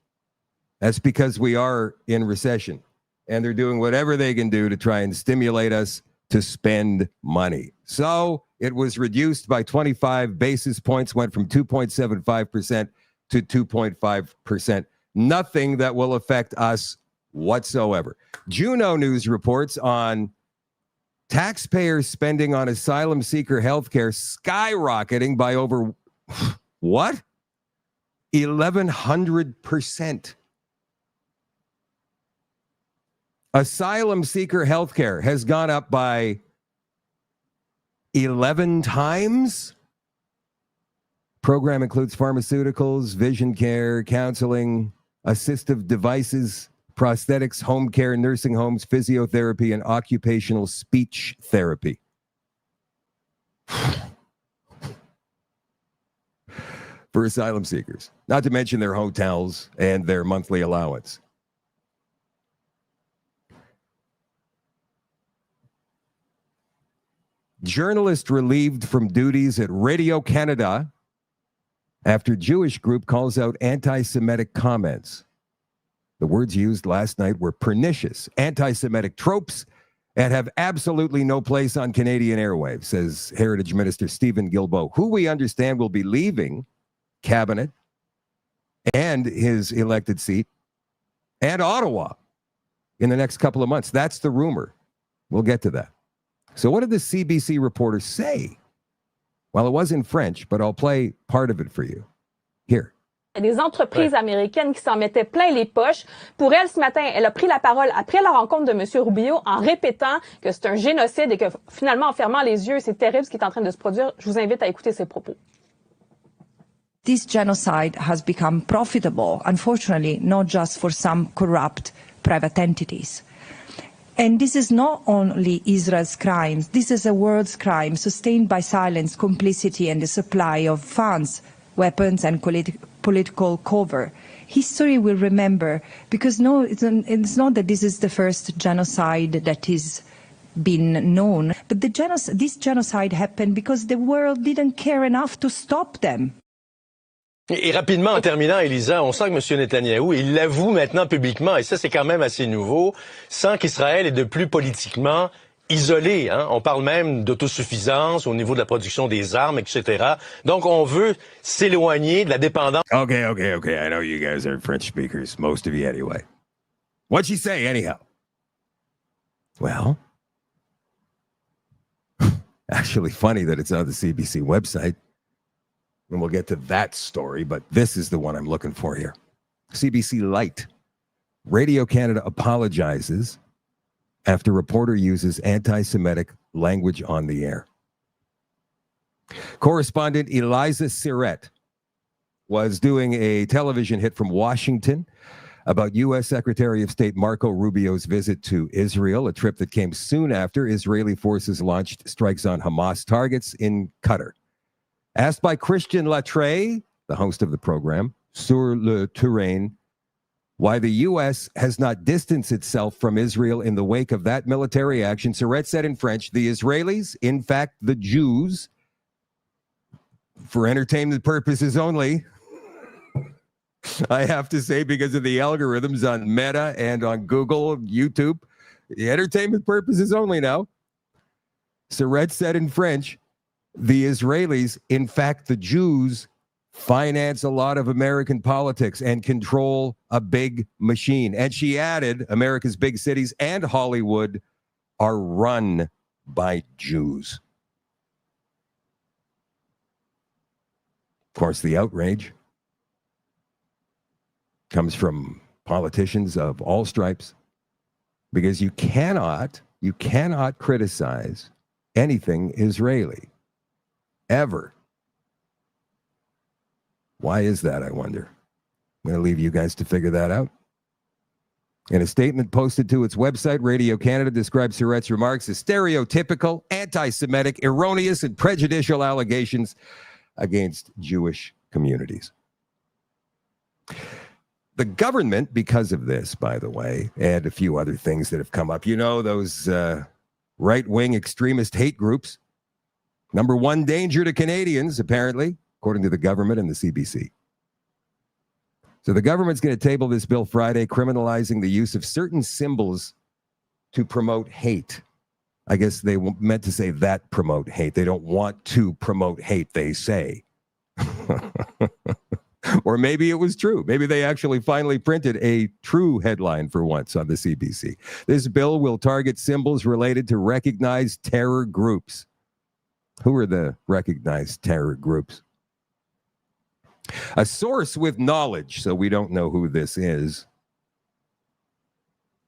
That's because we are in recession, and they're doing whatever they can do to try and stimulate us to spend money. So it was reduced by 25 basis points, went from 2.75% to 2.5%. Nothing that will affect us whatsoever. Juno News reports on Taxpayers spending on asylum seeker healthcare skyrocketing by over, what? 1,100%. Asylum seeker healthcare has gone up by 11 times. Program includes pharmaceuticals, vision care, counseling, assistive devices, prosthetics, home care, nursing homes, physiotherapy, and occupational speech therapy. For asylum seekers, not to mention their hotels and their monthly allowance. Journalist relieved from duties at Radio Canada after Jewish group calls out anti-Semitic comments. The words used last night were pernicious, anti-Semitic tropes, and have absolutely no place on Canadian airwaves, says Heritage Minister Stephen Guilbeault, who we understand will be leaving cabinet and his elected seat and Ottawa in the next couple of months. That's the rumor. We'll get to that. So what did the CBC reporter say? Well, it was in French, but I'll play part of it for you. Here. Des entreprises américaines qui s'en mettaient plein les poches. Pour elle, ce matin, elle a pris la parole après la rencontre de M. Rubio en répétant que c'est un génocide et que finalement, en fermant les yeux, c'est terrible ce qui est en train de se produire. Je vous invite à écouter ses propos. This genocide has become profitable, unfortunately, not just for some corrupt private entities. And this is not only Israel's crimes, this is a world's crime sustained by silence, complicity, and the supply of funds, weapons, and political cover. History will remember, because no, it's not that this is the first genocide that is been known, but this genocide happened because the world didn't care enough to stop them. Et rapidement, en terminant, Elisa, on sent que M. Netanyahou, il l'avoue maintenant publiquement, et ça c'est quand même assez nouveau, sent qu'Israël est de plus politiquement isolé. Hein? On parle même d'autosuffisance au niveau de la production des armes, etc. Donc on veut s'éloigner de la dépendance. Okay. I know you guys are French speakers, most of you anyway. What'd she say anyhow? Well, actually funny that it's on the CBC website. And we'll get to that story, but this is the one I'm looking for here. CBC Lite. Radio Canada apologizes after reporter uses anti-Semitic language on the air. Correspondent Eliza Siret was doing a television hit from Washington about U.S. Secretary of State Marco Rubio's visit to Israel, a trip that came soon after Israeli forces launched strikes on Hamas targets in Qatar. Asked by Christian Latreille, the host of the program, Sur le Terrain, why the U.S. has not distanced itself from Israel in the wake of that military action, Siret said in French, the Israelis, in fact, the Jews, for entertainment purposes only, I have to say, because of the algorithms on Meta and on Google, YouTube, the entertainment purposes only now. Siret said in French, the Israelis, in fact, the Jews, finance a lot of American politics and control a big machine. And she added, America's big cities and Hollywood are run by Jews. Of course, the outrage comes from politicians of all stripes, because you cannot criticize anything Israeli. Ever. Why is that, I wonder? I'm going to leave you guys to figure that out. In a statement posted to its website, Radio Canada describes Siret's remarks as stereotypical, anti-Semitic, erroneous, and prejudicial allegations against Jewish communities. The government, because of this, by the way, and a few other things that have come up, you know, those right-wing extremist hate groups, number one danger to Canadians, apparently, according to the government and the CBC. So the government's going to table this bill Friday, criminalizing the use of certain symbols to promote hate. I guess they meant to say that promote hate. They don't want to promote hate, they say. Or maybe it was true. Maybe they actually finally printed a true headline for once on the CBC. This bill will target symbols related to recognized terror groups. Who are the recognized terror groups? A source with knowledge, so we don't know who this is.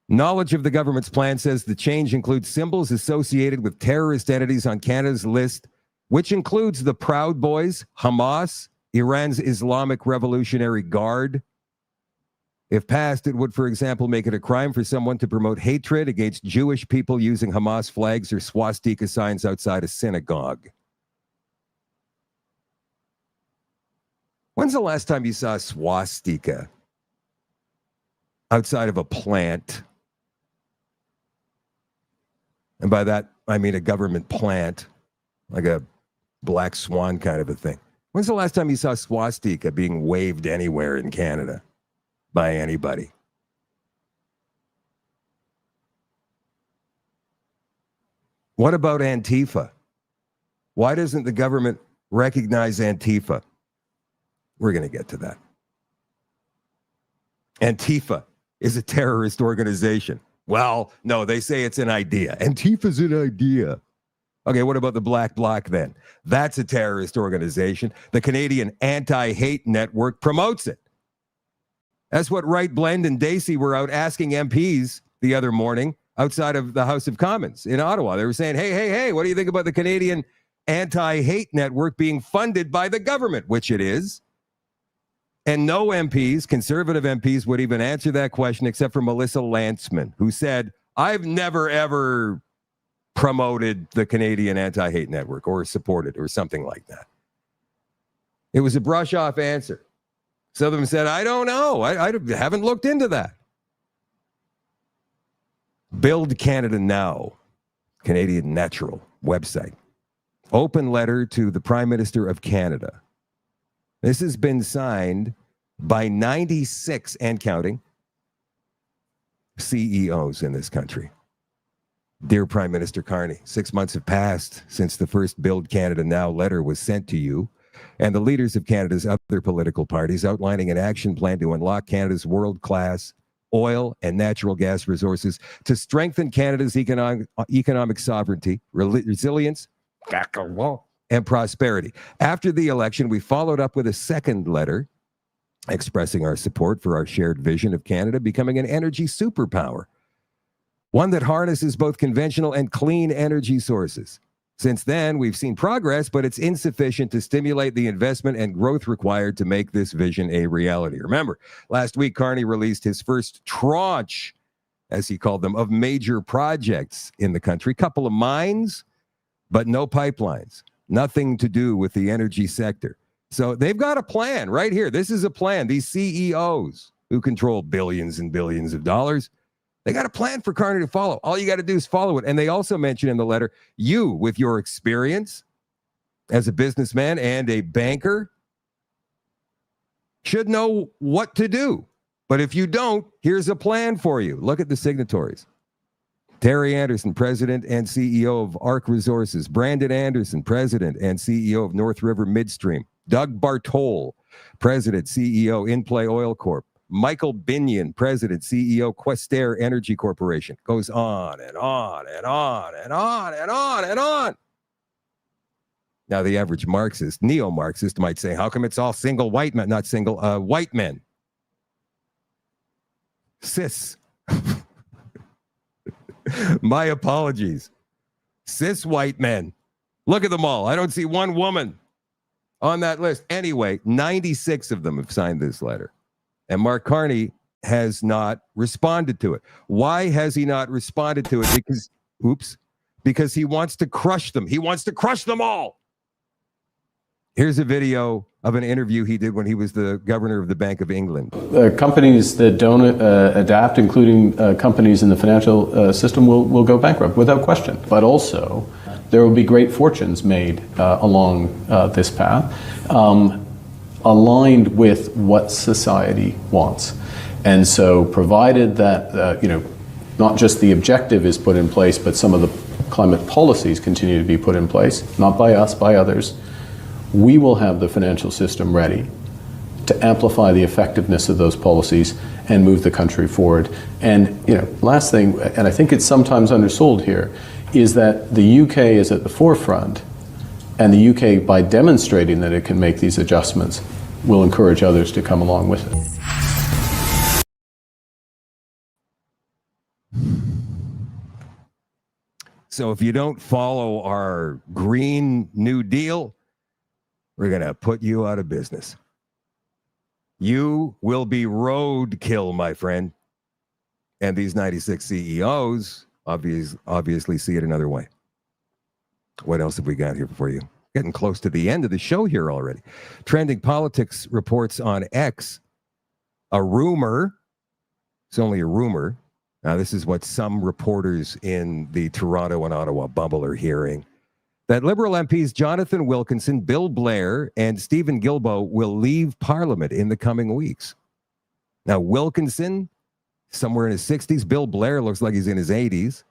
Knowledge of the government's plan says the change includes symbols associated with terrorist entities on Canada's list, which includes the Proud Boys, Hamas, Iran's Islamic Revolutionary Guard. If passed, it would, for example, make it a crime for someone to promote hatred against Jewish people using Hamas flags or swastika signs outside a synagogue. When's the last time you saw a swastika outside of a plant? And by that, I mean a government plant, like a black swan kind of a thing. When's the last time you saw swastika being waved anywhere in Canada by anybody? What about Antifa? Why doesn't the government recognize Antifa? We're going to get to that. Antifa is a terrorist organization. Well, no, they say it's an idea. Antifa's an idea. Okay, what about the Black Bloc then? That's a terrorist organization. The Canadian Anti-Hate Network promotes it. That's what Wright, Blend, and Dacey were out asking MPs the other morning outside of the House of Commons in Ottawa. They were saying, hey, what do you think about the Canadian Anti-Hate Network being funded by the government? Which it is. And no MPs, conservative MPs, would even answer that question except for Melissa Lantsman, who said, I've never, ever promoted the Canadian Anti-Hate Network or supported or something like that. It was a brush-off answer. Some of them said, I don't know. I haven't looked into that. Build Canada Now, Canadian Natural website. Open letter to the Prime Minister of Canada. This has been signed by 96 and counting CEOs in this country. Dear Prime Minister Carney, 6 months have passed since the first Build Canada Now letter was sent to you and the leaders of Canada's other political parties outlining an action plan to unlock Canada's world-class oil and natural gas resources to strengthen Canada's economic sovereignty, resilience, and prosperity. After the election, we followed up with a second letter expressing our support for our shared vision of Canada becoming an energy superpower, one that harnesses both conventional and clean energy sources. Since then, we've seen progress, but it's insufficient to stimulate the investment and growth required to make this vision a reality. Remember, last week, Carney released his first tranche, as he called them, of major projects in the country. Couple of mines, but no pipelines. Nothing to do with the energy sector. So they've got a plan right here. This is a plan. These CEOs who control billions and billions of dollars, they got a plan for Carney to follow. All you got to do is follow it. And they also mention in the letter, you, with your experience as a businessman and a banker, should know what to do. But if you don't, here's a plan for you. Look at the signatories. Terry Anderson, President and CEO of ARC Resources. Brandon Anderson, President and CEO of North River Midstream. Doug Bartol, President, CEO, In-Play Oil Corp. Michael Binion, President, CEO, Questair Energy Corporation. Goes on and on and on and on and on and on. Now, the average Marxist, neo-Marxist might say, how come it's all single white men, not single white men? Cis. My apologies. Cis white men. Look at them all. I don't see one woman on that list. Anyway, 96 of them have signed this letter. And Mark Carney has not responded to it. Why has he not responded to it? Because he wants to crush them. He wants to crush them all. Here's a video of an interview he did when he was the governor of the Bank of England. Companies that don't adapt, including companies in the financial system, will go bankrupt without question. But also, there will be great fortunes made along this path, aligned with what society wants. And so, provided that not just the objective is put in place, but some of the climate policies continue to be put in place, not by us, by others, we will have the financial system ready to amplify the effectiveness of those policies and move the country forward. And last thing, and I think it's sometimes undersold here, is that the UK is at the forefront, and the UK, by demonstrating that it can make these adjustments, will encourage others to come along with it. So if you don't follow our Green New Deal, we're going to put you out of business. You will be roadkill, my friend. And these 96 CEOs obviously see it another way. What else have we got here for you? Getting close to the end of the show here already. Trending Politics reports on X. A rumor. It's only a rumor. Now, this is what some reporters in the Toronto and Ottawa bubble are hearing. That Liberal MPs Jonathan Wilkinson, Bill Blair, and Stephen Guilbeault will leave Parliament in the coming weeks. Now, Wilkinson, somewhere in his 60s. Bill Blair looks like he's in his 80s.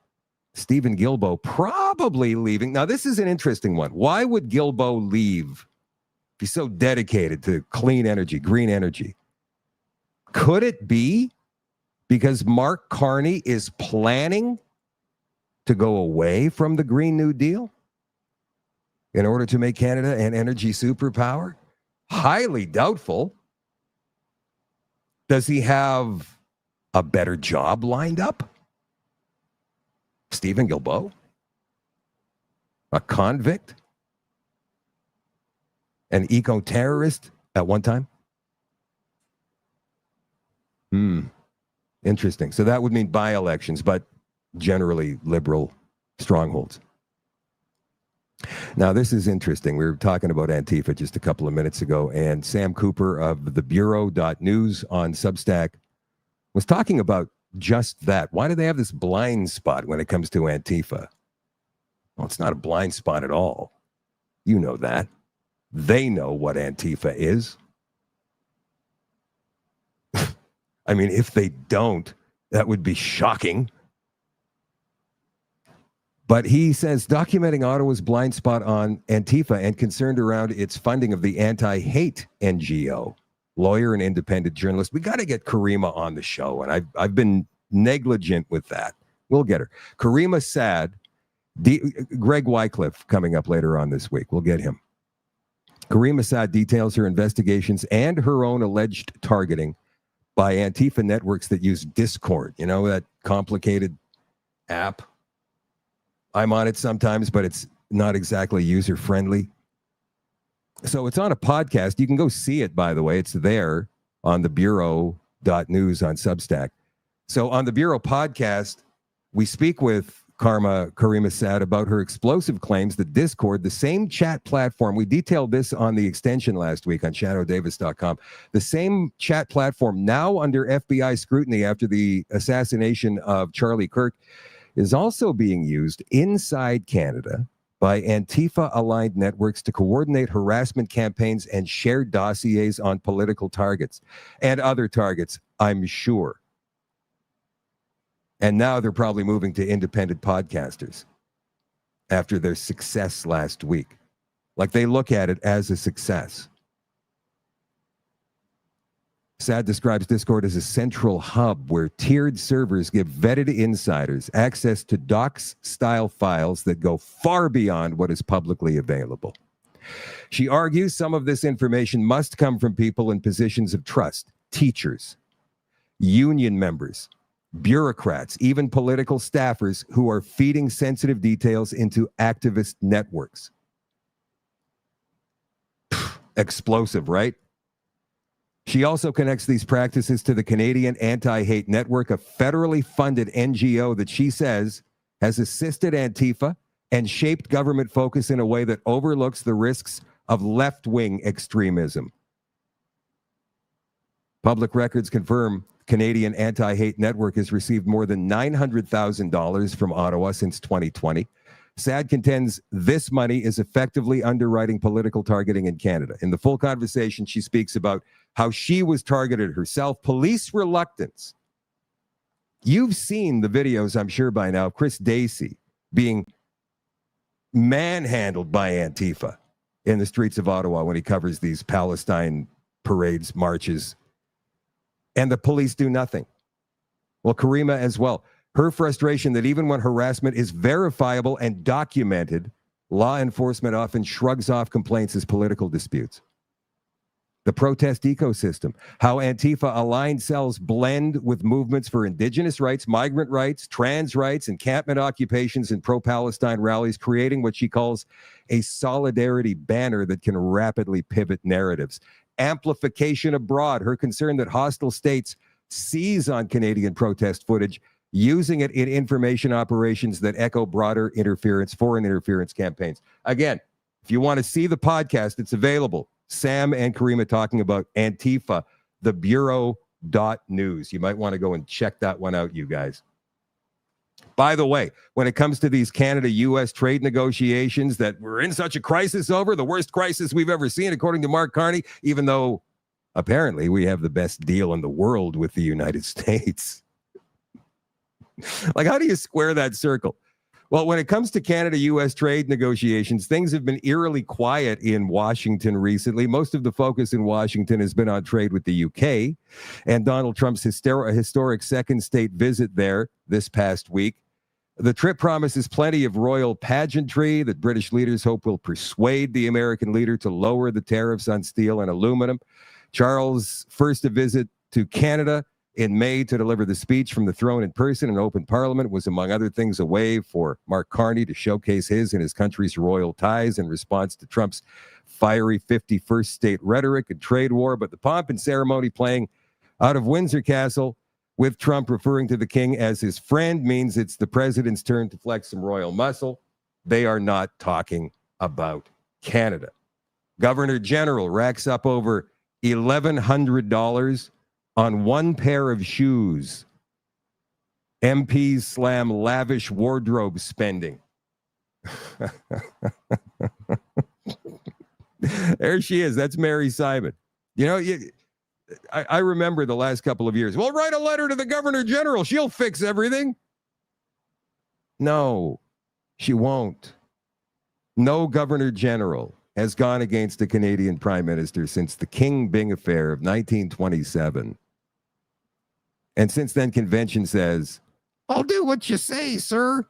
Stephen Guilbeault probably leaving. Now, this is an interesting one. Why would Guilbeault leave if he's so dedicated to clean energy, green energy? Could it be because Mark Carney is planning to go away from the Green New Deal in order to make Canada an energy superpower? Highly doubtful. Does he have a better job lined up? Stephen Guilbeault? A convict? An eco-terrorist at one time? Interesting. So that would mean by-elections, but generally liberal strongholds. Now, this is interesting. We were talking about Antifa just a couple of minutes ago, and Sam Cooper of the Bureau.news on Substack was talking about just that. Why do they have this blind spot when it comes to Antifa? Well, it's not a blind spot at all. You know that. They know what Antifa is. I mean, if they don't, that would be shocking. But he says, documenting Ottawa's blind spot on Antifa and concerned around its funding of the anti-hate NGO. Lawyer and independent journalist. We got to get Karima on the show, and I've been negligent with that. We'll get her. Karima Saad, Greg Wycliffe coming up later on this week. We'll get him. Karima Saad details her investigations and her own alleged targeting by Antifa networks that use Discord. You know, that complicated app. I'm on it sometimes, but it's not exactly user-friendly. So it's on a podcast. You can go see it, by the way. It's there on the Bureau.news on Substack. So on the Bureau podcast, we speak with Karima Saad about her explosive claims that Discord, the same chat platform, we detailed this on the extension last week on shadowdavis.com, the same chat platform now under FBI scrutiny after the assassination of Charlie Kirk, is also being used inside Canada by Antifa-aligned networks to coordinate harassment campaigns and share dossiers on political targets and other targets, I'm sure. And now they're probably moving to independent podcasters after their success last week. Like, they look at it as a success. Saad describes Discord as a central hub where tiered servers give vetted insiders access to docs-style files that go far beyond what is publicly available. She argues some of this information must come from people in positions of trust, teachers, union members, bureaucrats, even political staffers who are feeding sensitive details into activist networks. Explosive, right? She also connects these practices to the Canadian Anti-Hate Network, a federally funded NGO that she says has assisted Antifa and shaped government focus in a way that overlooks the risks of left-wing extremism. Public records confirm Canadian Anti-Hate Network has received more than $900,000 from Ottawa since 2020. Saad contends this money is effectively underwriting political targeting in Canada. In the full conversation, she speaks about how she was targeted herself, police reluctance. You've seen the videos, I'm sure by now, of Chris Dacey being manhandled by Antifa in the streets of Ottawa when he covers these Palestine parades, marches, and the police do nothing. Well, Karima as well. Her frustration that even when harassment is verifiable and documented, law enforcement often shrugs off complaints as political disputes. The protest ecosystem, how Antifa-aligned cells blend with movements for indigenous rights, migrant rights, trans rights, encampment occupations, and pro-Palestine rallies, creating what she calls a solidarity banner that can rapidly pivot narratives. Amplification abroad, her concern that hostile states seize on Canadian protest footage, using it in information operations that echo broader interference, foreign interference campaigns. Again, if you want to see the podcast, it's available. Sam and Karima talking about Antifa, the Bureau.news. You might want to go and check that one out, you guys. By the way, when it comes to these Canada-U.S. trade negotiations that we're in such a crisis over, the worst crisis we've ever seen, according to Mark Carney, even though apparently we have the best deal in the world with the United States. Like, how do you square that circle? Well, when it comes to Canada-U.S. trade negotiations, things have been eerily quiet in Washington recently. Most of the focus in Washington has been on trade with the U.K. and Donald Trump's historic second state visit there this past week. The trip promises plenty of royal pageantry that British leaders hope will persuade the American leader to lower the tariffs on steel and aluminum. Charles' first visit to Canada in May to deliver the speech from the throne in person in open parliament was, among other things, a way for Mark Carney to showcase his and his country's royal ties in response to Trump's fiery 51st state rhetoric and trade war. But the pomp and ceremony playing out of Windsor Castle, with Trump referring to the king as his friend, means it's the president's turn to flex some royal muscle. They are not talking about Canada. Governor General racks up over $1,100 on one pair of shoes. MPs slam lavish wardrobe spending. There she is. That's Mary Simon. You know, I remember the last couple of years. Well, write a letter to the Governor General. She'll fix everything. No, she won't. No Governor General has gone against a Canadian Prime Minister since the King Byng affair of 1927. And since then, convention says, I'll do what you say, sir.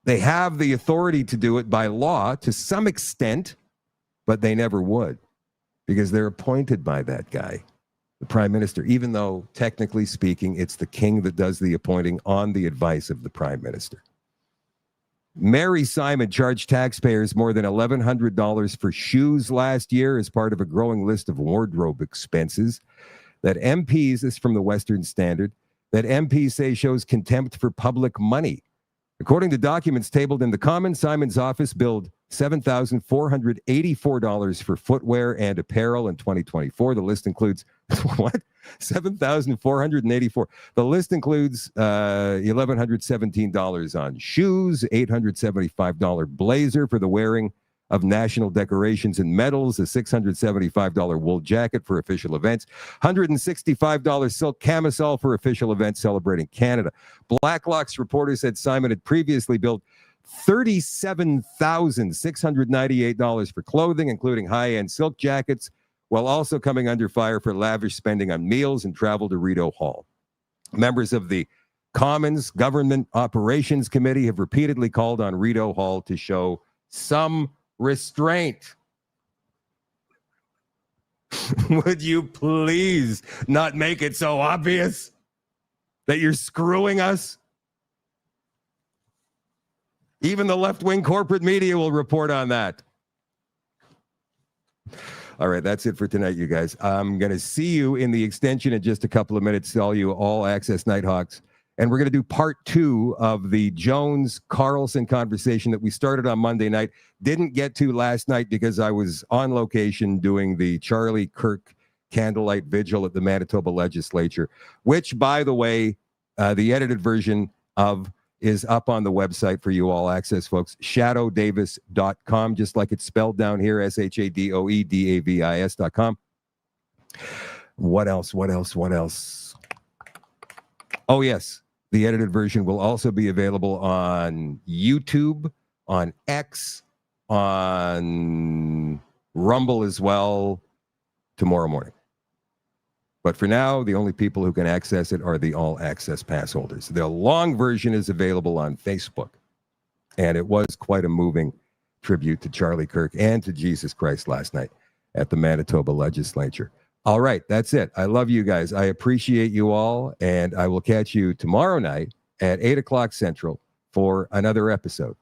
They have the authority to do it by law to some extent, but they never would because they're appointed by that guy, the Prime Minister, even though, technically speaking, it's the King that does the appointing on the advice of the Prime Minister. Mary Simon charged taxpayers more than $1,100 for shoes last year as part of a growing list of wardrobe expenses that MPs, this is from the Western Standard, that MPs say shows contempt for public money. According to documents tabled in the Commons, Simon's office billed $7,484 for footwear and apparel in 2024. The list includes, what? $7,484. The list includes $1,117 on shoes, $875 blazer for the wearing of national decorations and medals, a $675 wool jacket for official events, $165 silk camisole for official events celebrating Canada. Blacklock's reporter said Simon had previously billed $37,698 for clothing, including high-end silk jackets, while also coming under fire for lavish spending on meals and travel to Rideau Hall. Members of the Commons Government Operations Committee have repeatedly called on Rideau Hall to show some restraint. Would you please not make it so obvious that you're screwing us? Even the left-wing corporate media will report on that. All right, that's it for tonight, you guys. I'm going to see you in the extension in just a couple of minutes, all you all-access Nighthawks. And we're going to do part 2 of the Jones-Carlson conversation that we started on Monday night. Didn't get to last night because I was on location doing the Charlie Kirk candlelight vigil at the Manitoba Legislature, which, by the way, the edited version of is up on the website for you all access, folks. shadowdavis.com, just like it's spelled down here, SHADOEDAVIS.com. What else? Oh, yes. The edited version will also be available on YouTube, on X, on Rumble as well tomorrow morning. But for now, the only people who can access it are the all access pass holders. The long version is available on Facebook. And it was quite a moving tribute to Charlie Kirk and to Jesus Christ last night at the Manitoba Legislature. All right, that's it. I love you guys. I appreciate you all. And I will catch you tomorrow night at 8 o'clock Central for another episode.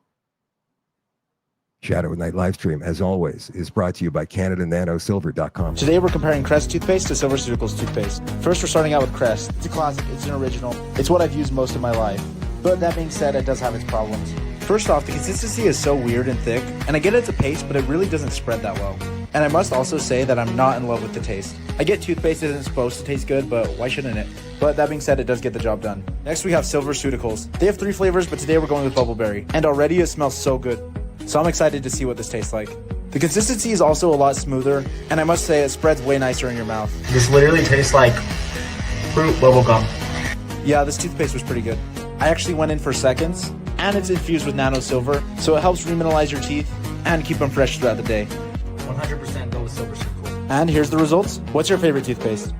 Shadow Night Livestream, as always, is brought to you by CanadaNanoSilver.com. Today we're comparing Crest toothpaste to SilverSeuticals toothpaste. First, we're starting out with Crest. It's a classic, it's an original, it's what I've used most of my life. But that being said, it does have its problems. First off, the consistency is so weird and thick, and I get it's a paste, but it really doesn't spread that well. And I must also say that I'm not in love with the taste. I get toothpaste isn't supposed to taste good, but why shouldn't it? But that being said, it does get the job done. Next, we have SilverSeuticals. They have 3 flavors, but today we're going with Bubbleberry. And already it smells so good. So I'm excited to see what this tastes like. The consistency is also a lot smoother, and I must say it spreads way nicer in your mouth. This literally tastes like fruit bubblegum. Yeah, this toothpaste was pretty good. I actually went in for seconds, and it's infused with nano silver, so it helps remineralize your teeth and keep them fresh throughout the day. 100% go with SilverSeuticals. And here's the results. What's your favorite toothpaste?